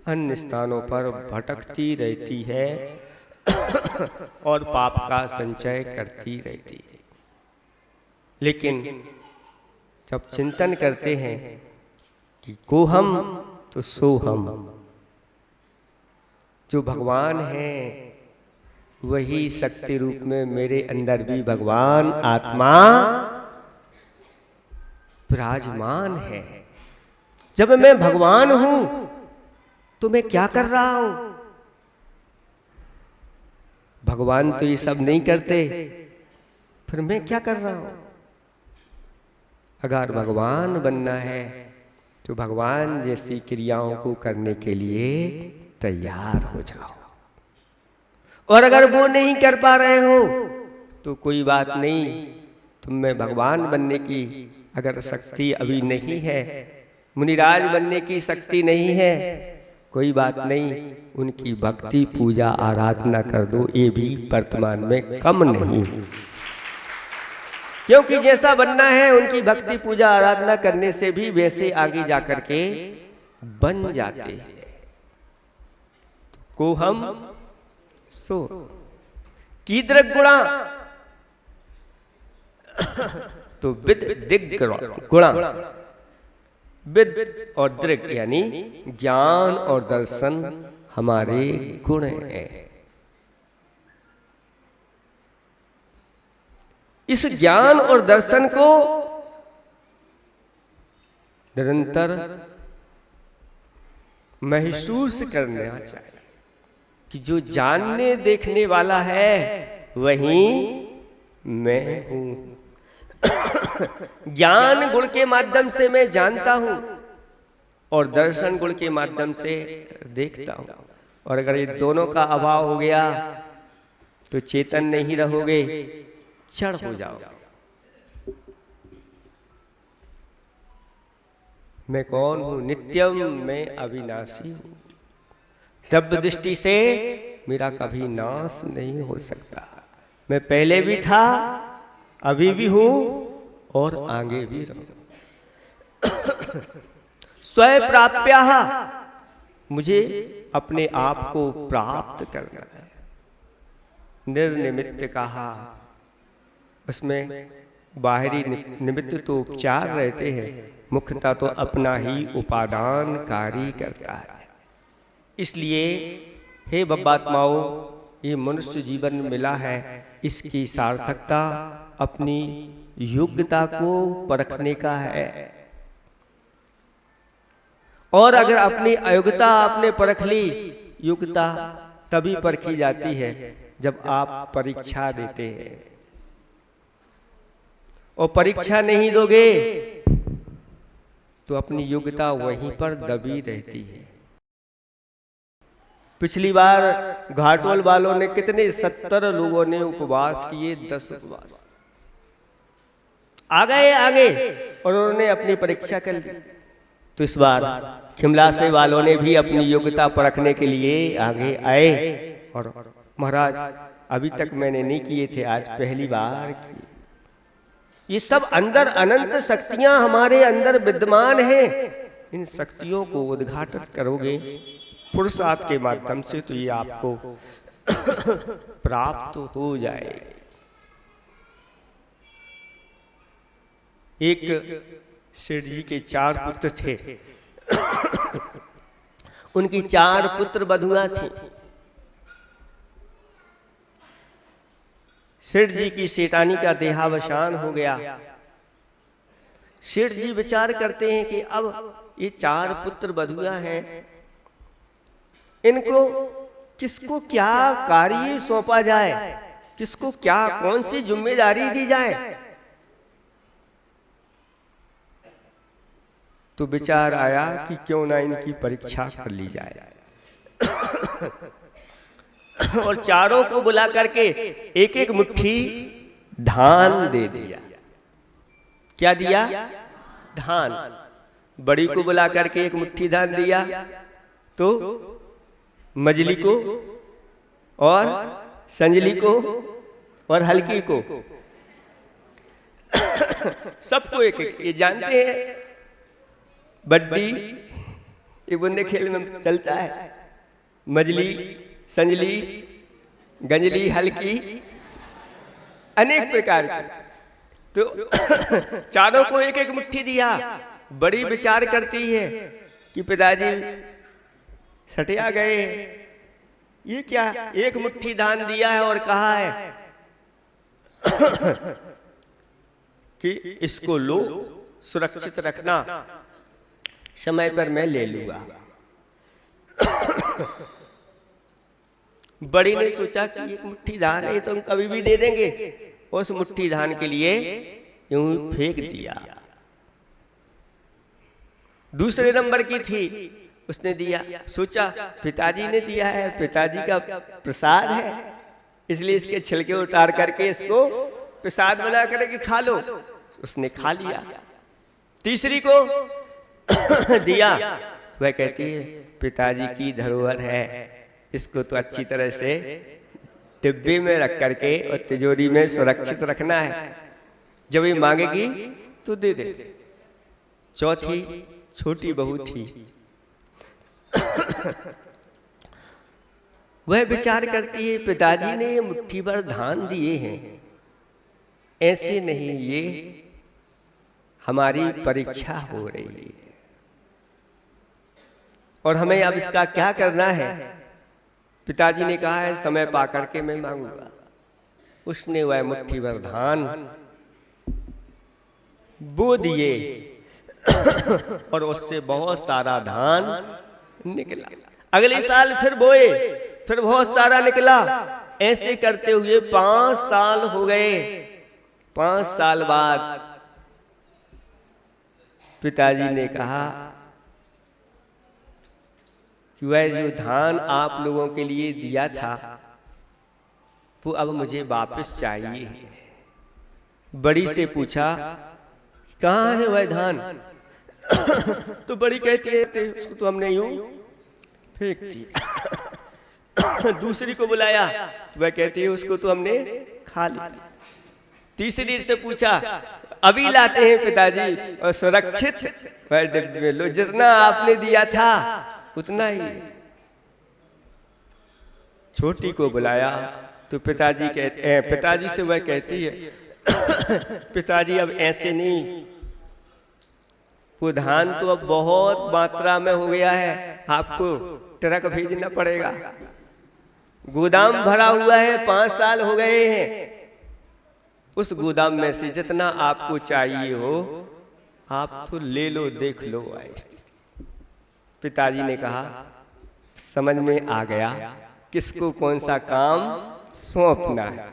अन्य स्थानों पर भटकती रहती है और पाप का संचय करती रहती है। लेकिन जब चिंतन करते हैं कि को हम तो सो हम, जो भगवान है वही शक्ति रूप में मेरे अंदर भी भगवान आत्मा विराजमान है। जब मैं भगवान हूं तो मैं क्या कर रहा हूं? भगवान तो ये सब नहीं करते, फिर मैं क्या कर रहा हूं? अगर भगवान बनना है तो भगवान जैसी क्रियाओं को करने के लिए तैयार हो जाओ। और अगर वो नहीं कर पा रहे हो तो कोई बात नहीं, तुम में भगवान बनने की अगर शक्ति अभी नहीं है, मुनिराज बनने की शक्ति नहीं है, कोई बात नहीं, उनकी भक्ति पूजा आराधना कर दो, ये भी वर्तमान में कम नहीं। क्योंकि जैसा बनना है उनकी भक्ति पूजा आराधना करने से भी वैसे आगे जाकर के बन जाते हैं। को हम सो कीदृक गुणा तो विद दिग गुणा, विद और दृग यानी ज्ञान और दर्शन हमारे गुण हैं। इस ज्ञान और दर्शन को निरंतर महसूस करना चाहिए कि जो जानने देखने वाला है वही मैं हूं। ज्ञान गुण के माध्यम से मैं जानता हूं और दर्शन गुण के माध्यम से देखता हूं। और अगर ये दोनों का अभाव हो गया तो चेतन नहीं रहोगे, क्षण हो जाओगे। मैं कौन हूं? नित्यम, मैं अविनाशी हूं। दिव्य दृष्टि से मेरा कभी नाश नहीं हो सकता। मैं पहले भी था, अभी भी हूं और आगे भी रहूंगा। स्वयं प्राप्या, मुझे अपने आप को प्राप्त करना है। निर्निमित्त कहा, उसमें बाहरी निमित्त तो उपचार रहते हैं, मुख्यतः तो अपना ही उपादान कार्य करता है। इसलिए हे बब्बात्माओं, ये मनुष्य जीवन मिला है, इसकी सार्थकता अपनी योग्यता को परखने का है। और अगर अपनी अयोग्यता आपने परख ली, योग्यता तभी परखी जाती है जब आप परीक्षा देते हैं, और परीक्षा नहीं दोगे तो अपनी योग्यता वहीं पर दबी रहती है। पिछली बार घाटोल वालों ने कितने 70 लोगों ने उपवास किए, 10 उपवास आ गए आगे और उन्होंने अपनी परीक्षा कर ली। तो इस बार खिमलासे वालों ने भी अपनी योग्यता परखने के लिए आगे आए और महाराज अभी तक मैंने नहीं किए थे, आज पहली बार किए। ये सब अंदर अनंत शक्तियां हमारे अंदर विद्यमान हैं, इन शक्तियों को उद्घाटन करोगे पुरुषार्थ के माध्यम से तो ये आपको प्राप्त हो जाए। एक सेठ जी के 4 पुत्र थे, उनकी 4 पुत्र बधुआ थी। सेठ जी की सेठानी का देहावसान हो गया। सेठ जी विचार करते हैं कि अब ये 4 पुत्र बधुआ हैं, इनको किसको क्या कार्य सौंपा जाए, किसको क्या कौन सी जिम्मेदारी दी जाए। तो विचार आया कि क्यों ना इनकी परीक्षा कर ली जाए और चारों को बुला करके एक एक मुट्ठी धान दे दिया। क्या दिया? धान। बड़ी को बुला करके एक मुट्ठी धान दिया, तो मझली को और संजली को और हल्की को सबको एक एक। ये जानते हैं बड्डी ये बुंदे खेल में चलता है, मजली, संजली, गंजली, हल्की, अनेक प्रकार की। तो चारों को एक एक मुट्ठी दिया। बड़ी विचार करती है कि पिताजी सटिया गए, ये क्या, एक मुट्ठी धान दिया है और कहा है कि इसको लो, सुरक्षित रखना, समय पर मैं ले लूंगा। बड़ी ने सोचा कि एक मुट्ठी धान है तो हम कभी भी दे देंगे, उस मुट्ठी धान के लिए यूं फेंक दिया। दूसरे नंबर की थी, उसने दिया, सोचा पिताजी ने दिया है, पिताजी का प्रसाद है, इसलिए इसके छिलके उतार करके इसको प्रसाद बना करके खा लो। उसने खा लिया। तीसरी को दिया, वह कहती है पिताजी की धरोहर है, इसको तो अच्छी तरह से डिब्बे में रख करके और तिजोरी में सुरक्षित रखना है, जब ये मांगेगी तो दे दे। चौथी छोटी बहू थी, वह विचार करती है पिताजी ने ये मुट्ठी भर धान दिए हैं, ऐसे नहीं, ये हमारी परीक्षा हो रही है और हमें अब इसका क्या करना है। पिताजी ने कहा है समय पा करके मैं मांगूंगा। उसने वह मुट्ठी भर धान बो दिए और उससे बहुत सारा धान निकला। अगले साल फिर बोए, फिर बहुत सारा निकला। ऐसे करते हुए 5 साल हो गए। 5 साल बाद पिताजी ने कहा कि वह जो धान आप लोगों के लिए दिया था वो अब मुझे वापस चाहिए। बड़ी से पूछा कहाँ है वह धान? तो बड़ी कहती है उसको तो हमने यूं फेंक दिया। दूसरी को बुलाया तो वह कहती है उसको तो हमने खा लिया। तीसरी से पूछा अभी लाते हैं पिताजी और सुरक्षित वह डिब्बे में लो, जितना आपने दिया था उतना ही। छोटी को बुलाया तो पिताजी से वह कहती है पिताजी अब ऐसे नहीं, वो धान तो अब बहुत मात्रा में हो गया है, आपको ट्रक भेजना पड़ेगा। गोदाम भरा हुआ है, 5 साल हो गए हैं। उस गोदाम में से जितना आपको चाहिए हो आप तो ले लो, देख लो। पिताजी ने कहा समझ में आ गया किसको कौन सा काम सौंपना है।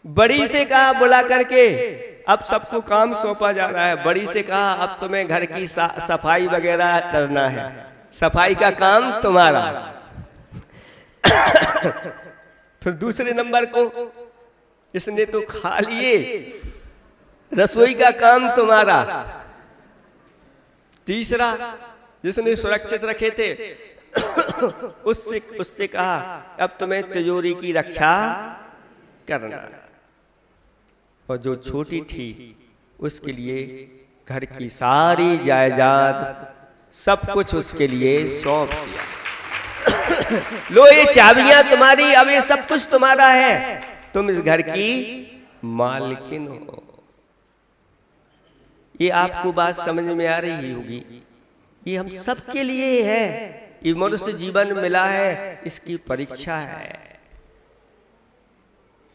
बड़ी से कहा बुला करके, अब सबको काम सौंपा जा रहा है। बड़ी से कहा अब तुम्हें घर की सफाई वगैरह करना है, सफाई का काम तुम्हारा। फिर दूसरे नंबर को इसने तो खा लिए, रसोई का काम तुम्हारा। तीसरा जिसने सुरक्षित रखे थे उससे कहा अब तुम्हें तिजोरी की रक्षा करना है। और जो छोटी थी उसके लिए घर की सारी जायदाद सब कुछ उसके लिए सौंप दिया। लो ये चाबियां तुम्हारी, अब ये सब कुछ तुम्हारा है, तुम इस घर की मालकिन हो। ये आपको बात समझ में आ रही होगी। ये हम सबके लिए है, ये मनुष्य जीवन मिला है, इसकी परीक्षा है।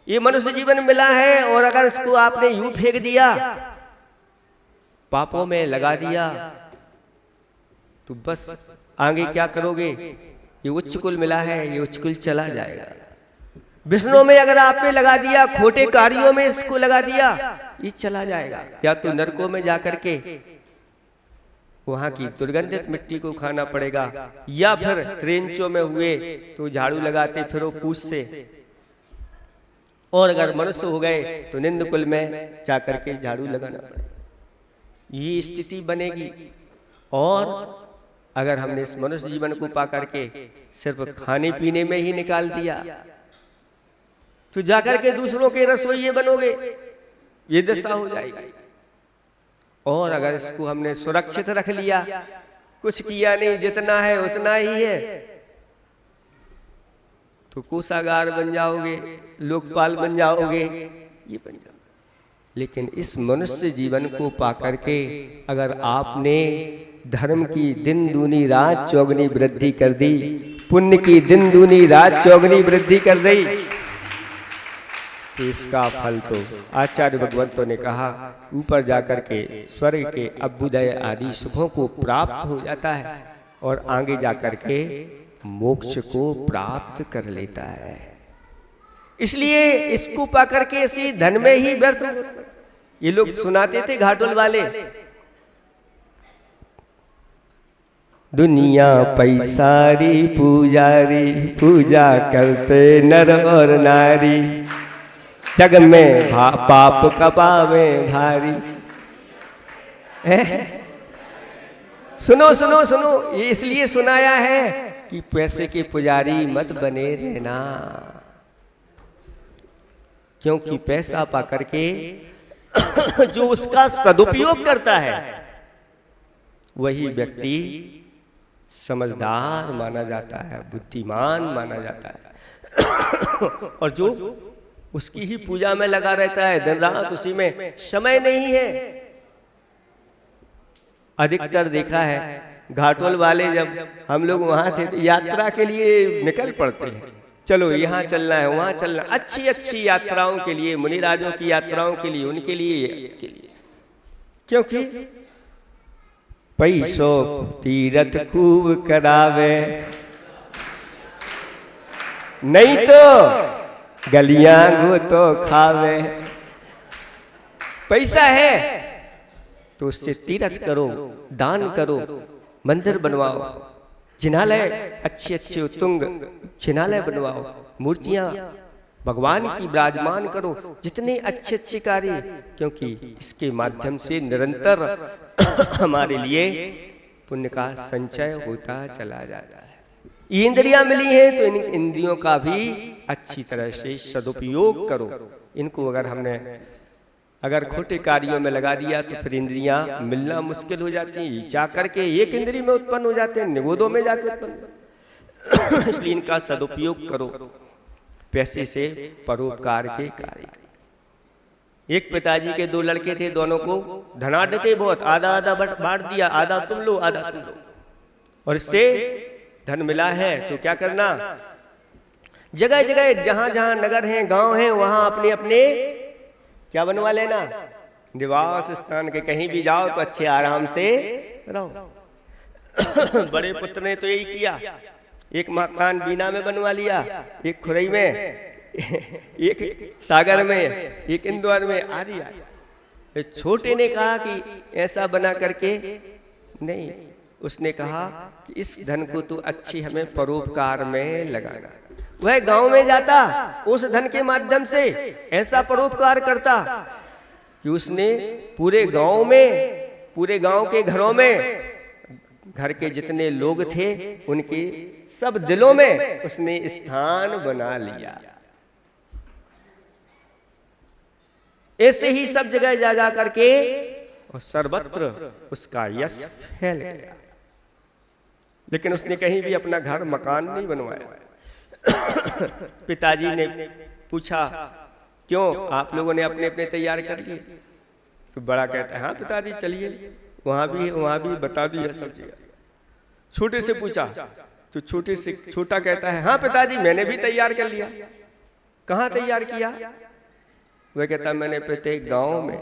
ये मनुष्य जीवन मिला है और अगर इसको आपने यूं फेंक दिया, पापों में लगा दिया, तो बस आगे क्या करोगे? ये उच्च कुल मिला है, ये उच्च कुल चला जाएगा। विष्णु में अगर आपने लगा दिया, खोटे कार्यों में इसको लगा दिया, ये चला जाएगा। या तो नरकों में जाकर के वहां की दुर्गंधित मिट्टी को खाना पड़ेगा, या फिर ट्रेंचों में हुए तो झाड़ू लगाते फिरो पूछ से, और अगर मनुष्य हो गए तो निंद कुल में जाकर के झाड़ू लगाना पड़ेगा। ये स्थिति बनेगी। और अगर हमने इस मनुष्य जीवन को पा करके सिर्फ खाने पीने में ही निकाल दिया, तो जाकर के दूसरों के रसोइये बनोगे, ये दशा हो जाएगी। और अगर इसको हमने सुरक्षित रख लिया, कुछ किया नहीं, जितना है उतना ही है, तो कोषागार बन जाओगे, लोकपाल बन जाओगे, ये बन जाओगे। लेकिन इस मनुष्य जीवन को पाकर के अगर आपने धर्म की दिन दूनी रात चौगनी वृद्धि कर दी, पुण्य की दिन दूनी रात चौगनी वृद्धि कर दी, तो इसका फल तो आचार्य भगवंतों ने कहा ऊपर जाकर के स्वर्ग के अभ्युदय आदि सुखों को प्राप्त हो जाता है और आगे जाकर के मोक्ष को प्राप्त कर लेता है। इसलिए इसको पाकर के इसी धन में ही व्यर्थ। ये लोग सुनाते थे घाटोल वाले, दुनिया पैसारी पुजारी, पूजा करते नर और नारी, जग में पाप कपावे भारी। सुनो सुनो सुनो, ये इसलिए सुनाया है कि पैसे के पुजारी मत बने रहना, क्योंकि पैसा पाकर के जो उसका सदुपयोग करता है वही व्यक्ति समझदार माना जाता है, बुद्धिमान माना जाता है। और जो उसकी ही पूजा में लगा रहता है दिन रात, उसी में समय नहीं है। अधिकतर देखा है घाटोल वाले, जब हम लोग वहां थे तो यात्रा के लिए निकल पड़ते हैं, चलो यहाँ चलना है, वहां चलना, अच्छी अच्छी यात्राओं के लिए, मुनिराजों की यात्राओं के लिए, उनके लिए, क्योंकि पैसों तीरथ खूब करावे, नहीं तो गलियां गो तो खावे। पैसा है तो उससे तीर्थ करो, दान करो, मंदिर बनवाओ, जिनालय अच्छे अच्छे उत्तुंग जिनालय बनवाओ, मूर्तियां भगवान की विराजमान करो, जितने अच्छे अच्छे कार्य, क्योंकि इसके माध्यम से निरंतर हमारे लिए पुण्य का संचय होता चला जाता है। ये इंद्रियां मिली हैं तो इन इंद्रियों का भी अच्छी तरह से सदुपयोग करो। इनको अगर हमने खोटे कार्यों में लगा दिया तो फिर इंद्रियां मिलना मुश्किल हो जाती हैं, जा करके एक इंद्री में उत्पन्न हो जाते हैं, निगोदों में जाके उत्पन्न। इसलिए इनका सदुपयोग करो, पैसे से परोपकार के कार्य। एक पिताजी के दो लड़के थे, दोनों को धनाढ़ थे बहुत, आधा आधा बांट दिया, आधा तुम लो आधा तुम लो। और इससे धन मिला है तो क्या करना, जगह जगह जहां जहां नगर हैं, गांव हैं, वहां अपने अपने क्या बनवा लेना, निवास स्थान के। कहीं भी जाओ तो अच्छे आराम से रहो। बड़े पुत्र ने तो यही किया, एक मकान बीना में बनवा लिया, एक खुरई में, एक सागर में, एक इंदौर में, आदि आदि। छोटे ने कहा कि ऐसा बना करके नहीं, उसने कहा कि इस धन को तो अच्छी हमें परोपकार में लगाना। वह गांव में जाता, उस धन के माध्यम से ऐसा परोपकार करता कि उसने पूरे गांव में, पूरे गांव के घरों में, घर के जितने लोग थे उनके सब दिलों में उसने स्थान बना लिया। ऐसे ही सब जगह जा जा करके और सर्वत्र उसका यश फैल गया। लेकिन उसने कहीं भी अपना घर मकान नहीं बनवाया। पिताजी ने पूछा, क्यों आप लोगों ने अपने अपने तैयार कर लिए? तो बड़ा कहता है, हाँ पिताजी चलिए, वहां भी बता दिया सब जगह। छोटे से पूछा तो छोटा कहता है, हाँ पिताजी मैंने भी तैयार कर लिया। कहाँ तैयार किया? वह कहता, मैंने प्रत्येक गांव में,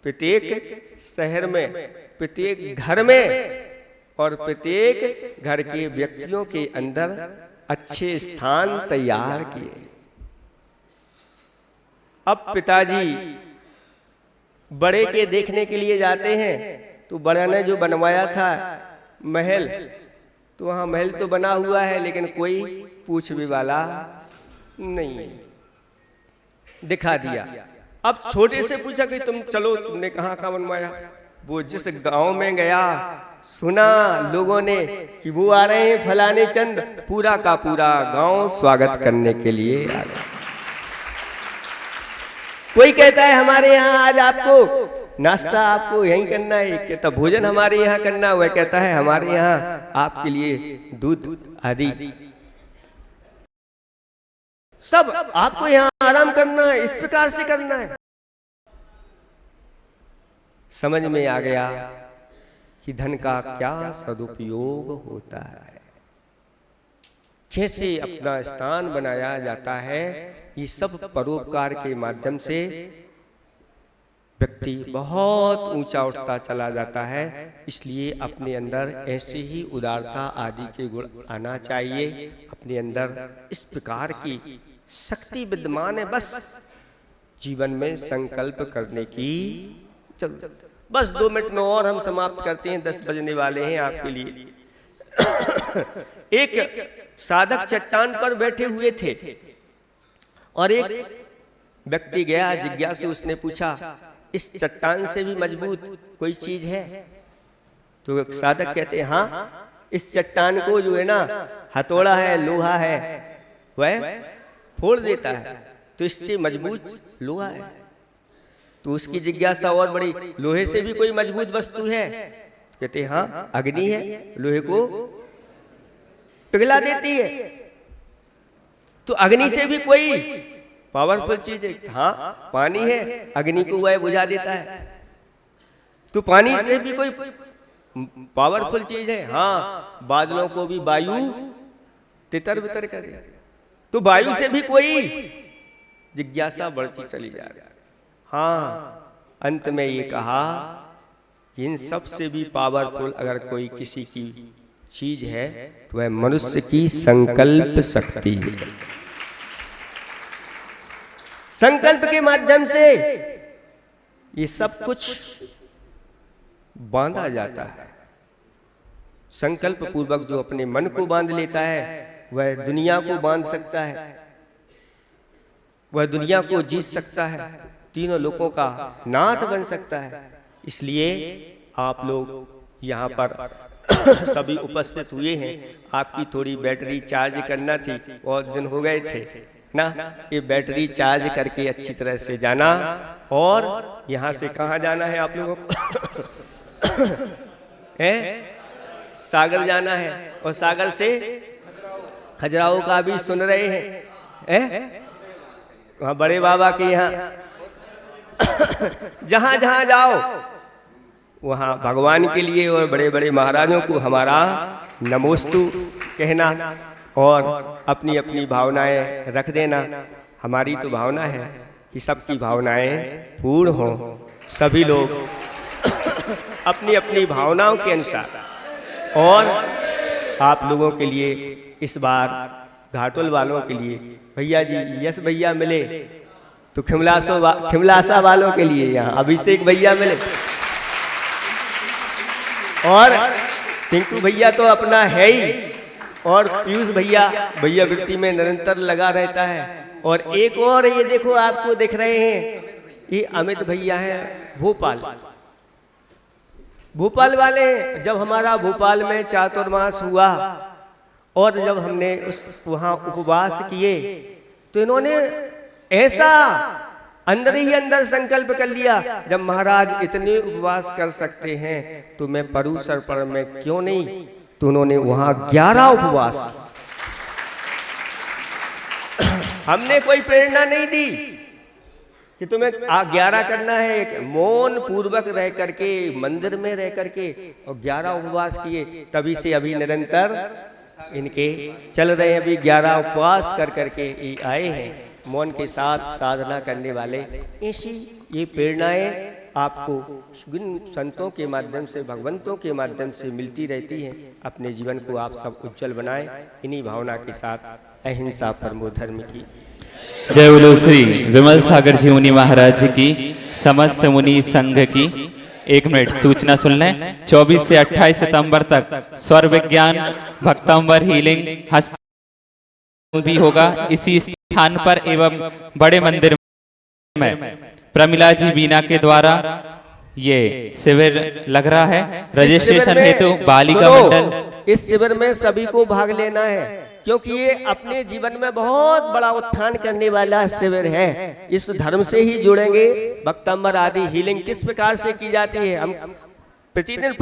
प्रत्येक शहर में, प्रत्येक घर में और प्रत्येक घर के व्यक्तियों के अंदर अच्छे स्थान तैयार किए। अब पिताजी बड़े के देखने के लिए जाते हैं, तो बड़ा ने जो बनवाया था महल, तो वहां महल तो बना हुआ है लेकिन कोई पूछ भी वाला नहीं, दिखा दिया। अब छोटे से पूछा कि तुम चलो, तुमने कहाँ कहाँ बनवाया? वो जिस गांव में गया, सुना लोगों ने कि वो आ रहे हैं फलाने चंद, पूरा का पूरा गांव स्वागत करने के लिए आ गया। कोई कहता है हमारे यहाँ आज आपको नाश्ता आपको यहीं करना है, एक कहता भोजन हमारे यहाँ करना, वह कहता है हमारे यहाँ आपके लिए दूध आदि, सब आपको यहाँ आराम करना है, इस प्रकार से करना है। समझ में आ गया कि धन का क्या सदुपयोग होता है, कैसे अपना स्थान बनाया जाता है। ये सब परोपकार के माध्यम से व्यक्ति बहुत ऊंचा उठता चला जाता है। इसलिए अपने अंदर ऐसे ही उदारता आदि के गुण आना चाहिए। अपने अंदर इस प्रकार की शक्ति विद्यमान है, बस जीवन में संकल्प करने की जरूरत। बस 2 मिनट में और हम समाप्त करते हैं, 10 बजने वाले हैं आपके लिए। एक साधक चट्टान पर बैठे हुए थे और एक व्यक्ति गया जिज्ञासु, उसने पूछा इस चट्टान से भी मजबूत कोई चीज है? तो साधक कहते हैं हाँ, इस चट्टान को जो है ना हथौड़ा है, लोहा है, वह फोड़ देता है, तो इससे मजबूत लोहा है। तो उसकी जिज्ञासा और बड़ी, लोहे से भी कोई मजबूत वस्तु है? कहते हैं हाँ, अग्नि है, लोहे को पिघला देती है। तो अग्नि से भी कोई पावरफुल चीज है? हाँ, पानी है, अग्नि को वह बुझा देता है। तो पानी से भी कोई पावरफुल चीज है? हाँ, बादलों को भी वायु तितर बितर कर दे। तो वायु से भी कोई? जिज्ञासा बढ़ती चली जा रही है। हाँ, अंत में ये कहा कि इन सब से भी पावरफुल अगर कोई किसी की चीज है तो वह मनुष्य की संकल्प शक्ति है। संकल्प के माध्यम से ये सब कुछ बांधा जाता है। संकल्प पूर्वक जो अपने मन को बांध लेता है वह दुनिया को बांध सकता है, वह दुनिया को जीत सकता है, तीनों लोगों का नाथ बन सकता है। इसलिए आप लोग यहाँ पर सभी उपस्थित हुए हैं। आपकी थोड़ी बैटरी चार्ज करना थी, और दिन हो गए थे ना, ये बैटरी चार्ज करके अच्छी तरह से जाना। और यहाँ से कहाँ जाना है आप लोगों को? सागर जाना है, और सागर से खजुराहो का भी सुन रहे हैं, वहाँ बड़े बाबा के यहाँ जहाँ जहाँ जाओ वहाँ भगवान के लिए और बड़े बड़े महाराजों को हमारा नमोस्तु कहना और अपनी अपनी भावनाएं रख देना। हमारी तो भावना है कि सबकी भावनाएं पूर्ण हो, सभी लोग अपनी अपनी भावनाओं के अनुसार और आप लोगों के लिए इस बार घाटोल वालों के लिए भैया जी यश भैया मिले तो खिमलासा वालों के लिए यहाँ अभिषेक भैया मिले और टिंकू भैया तो अपना है ही, और पीयूष भैया वृत्ति में निरंतर लगा रहता है। और एक और ये देखो आपको दिख रहे हैं, ये अमित भैया हैं भोपाल वाले। जब हमारा भोपाल में चातुर्मास हुआ और जब हमने वहाँ उपवास किए तो इन्होंने ऐसा अंदर ही अंदर संकल्प कर लिया, जब महाराज इतने उपवास कर सकते हैं तो मैं परूसर पर मैं क्यों नहीं। तो उन्होंने वहाँ 11 उपवास किए। हमने कोई प्रेरणा नहीं दी कि तुम्हें 11 करना है, एक मौन पूर्वक रह करके मंदिर में रह करके और 11 उपवास किए। तभी से अभी निरंतर इनके चल रहे हैं। अभी 11 उपवास कर करके ये आए हैं, मौन के साथ साधना करने वाले। ऐसी ये प्रेरणाएं आपको संतों के माध्यम से, भगवंतों के माध्यम से मिलती रहती हैं। अपने जीवन को आप सब उज्जवल बनाएं। इन्हीं भावना के साथ अहिंसा परमो धर्म की जय बोलो श्री विमल सागर जी मुनि महाराज की, समस्त मुनि संघ की। 1 मिनट सूचना सुन लें। 24 से 28 सितंबर तक स्वर विज्ञान भक्तांबर हीलिंग हस्त भी होगा इसी स्थान पर एवं बड़े मंदिर में प्रमिला जी बीना के द्वारा ये शिविर लग रहा है। रजिस्ट्रेशन हेतु बालिका मंडल। इस शिविर में सभी को भाग लेना है, क्योंकि ये अपने जीवन में बहुत बड़ा उत्थान करने वाला शिविर है। इस धर्म से ही जुड़ेंगे। भक्तांबर आदि हीलिंग किस प्रकार से की जाती है, हम प्रतिदिन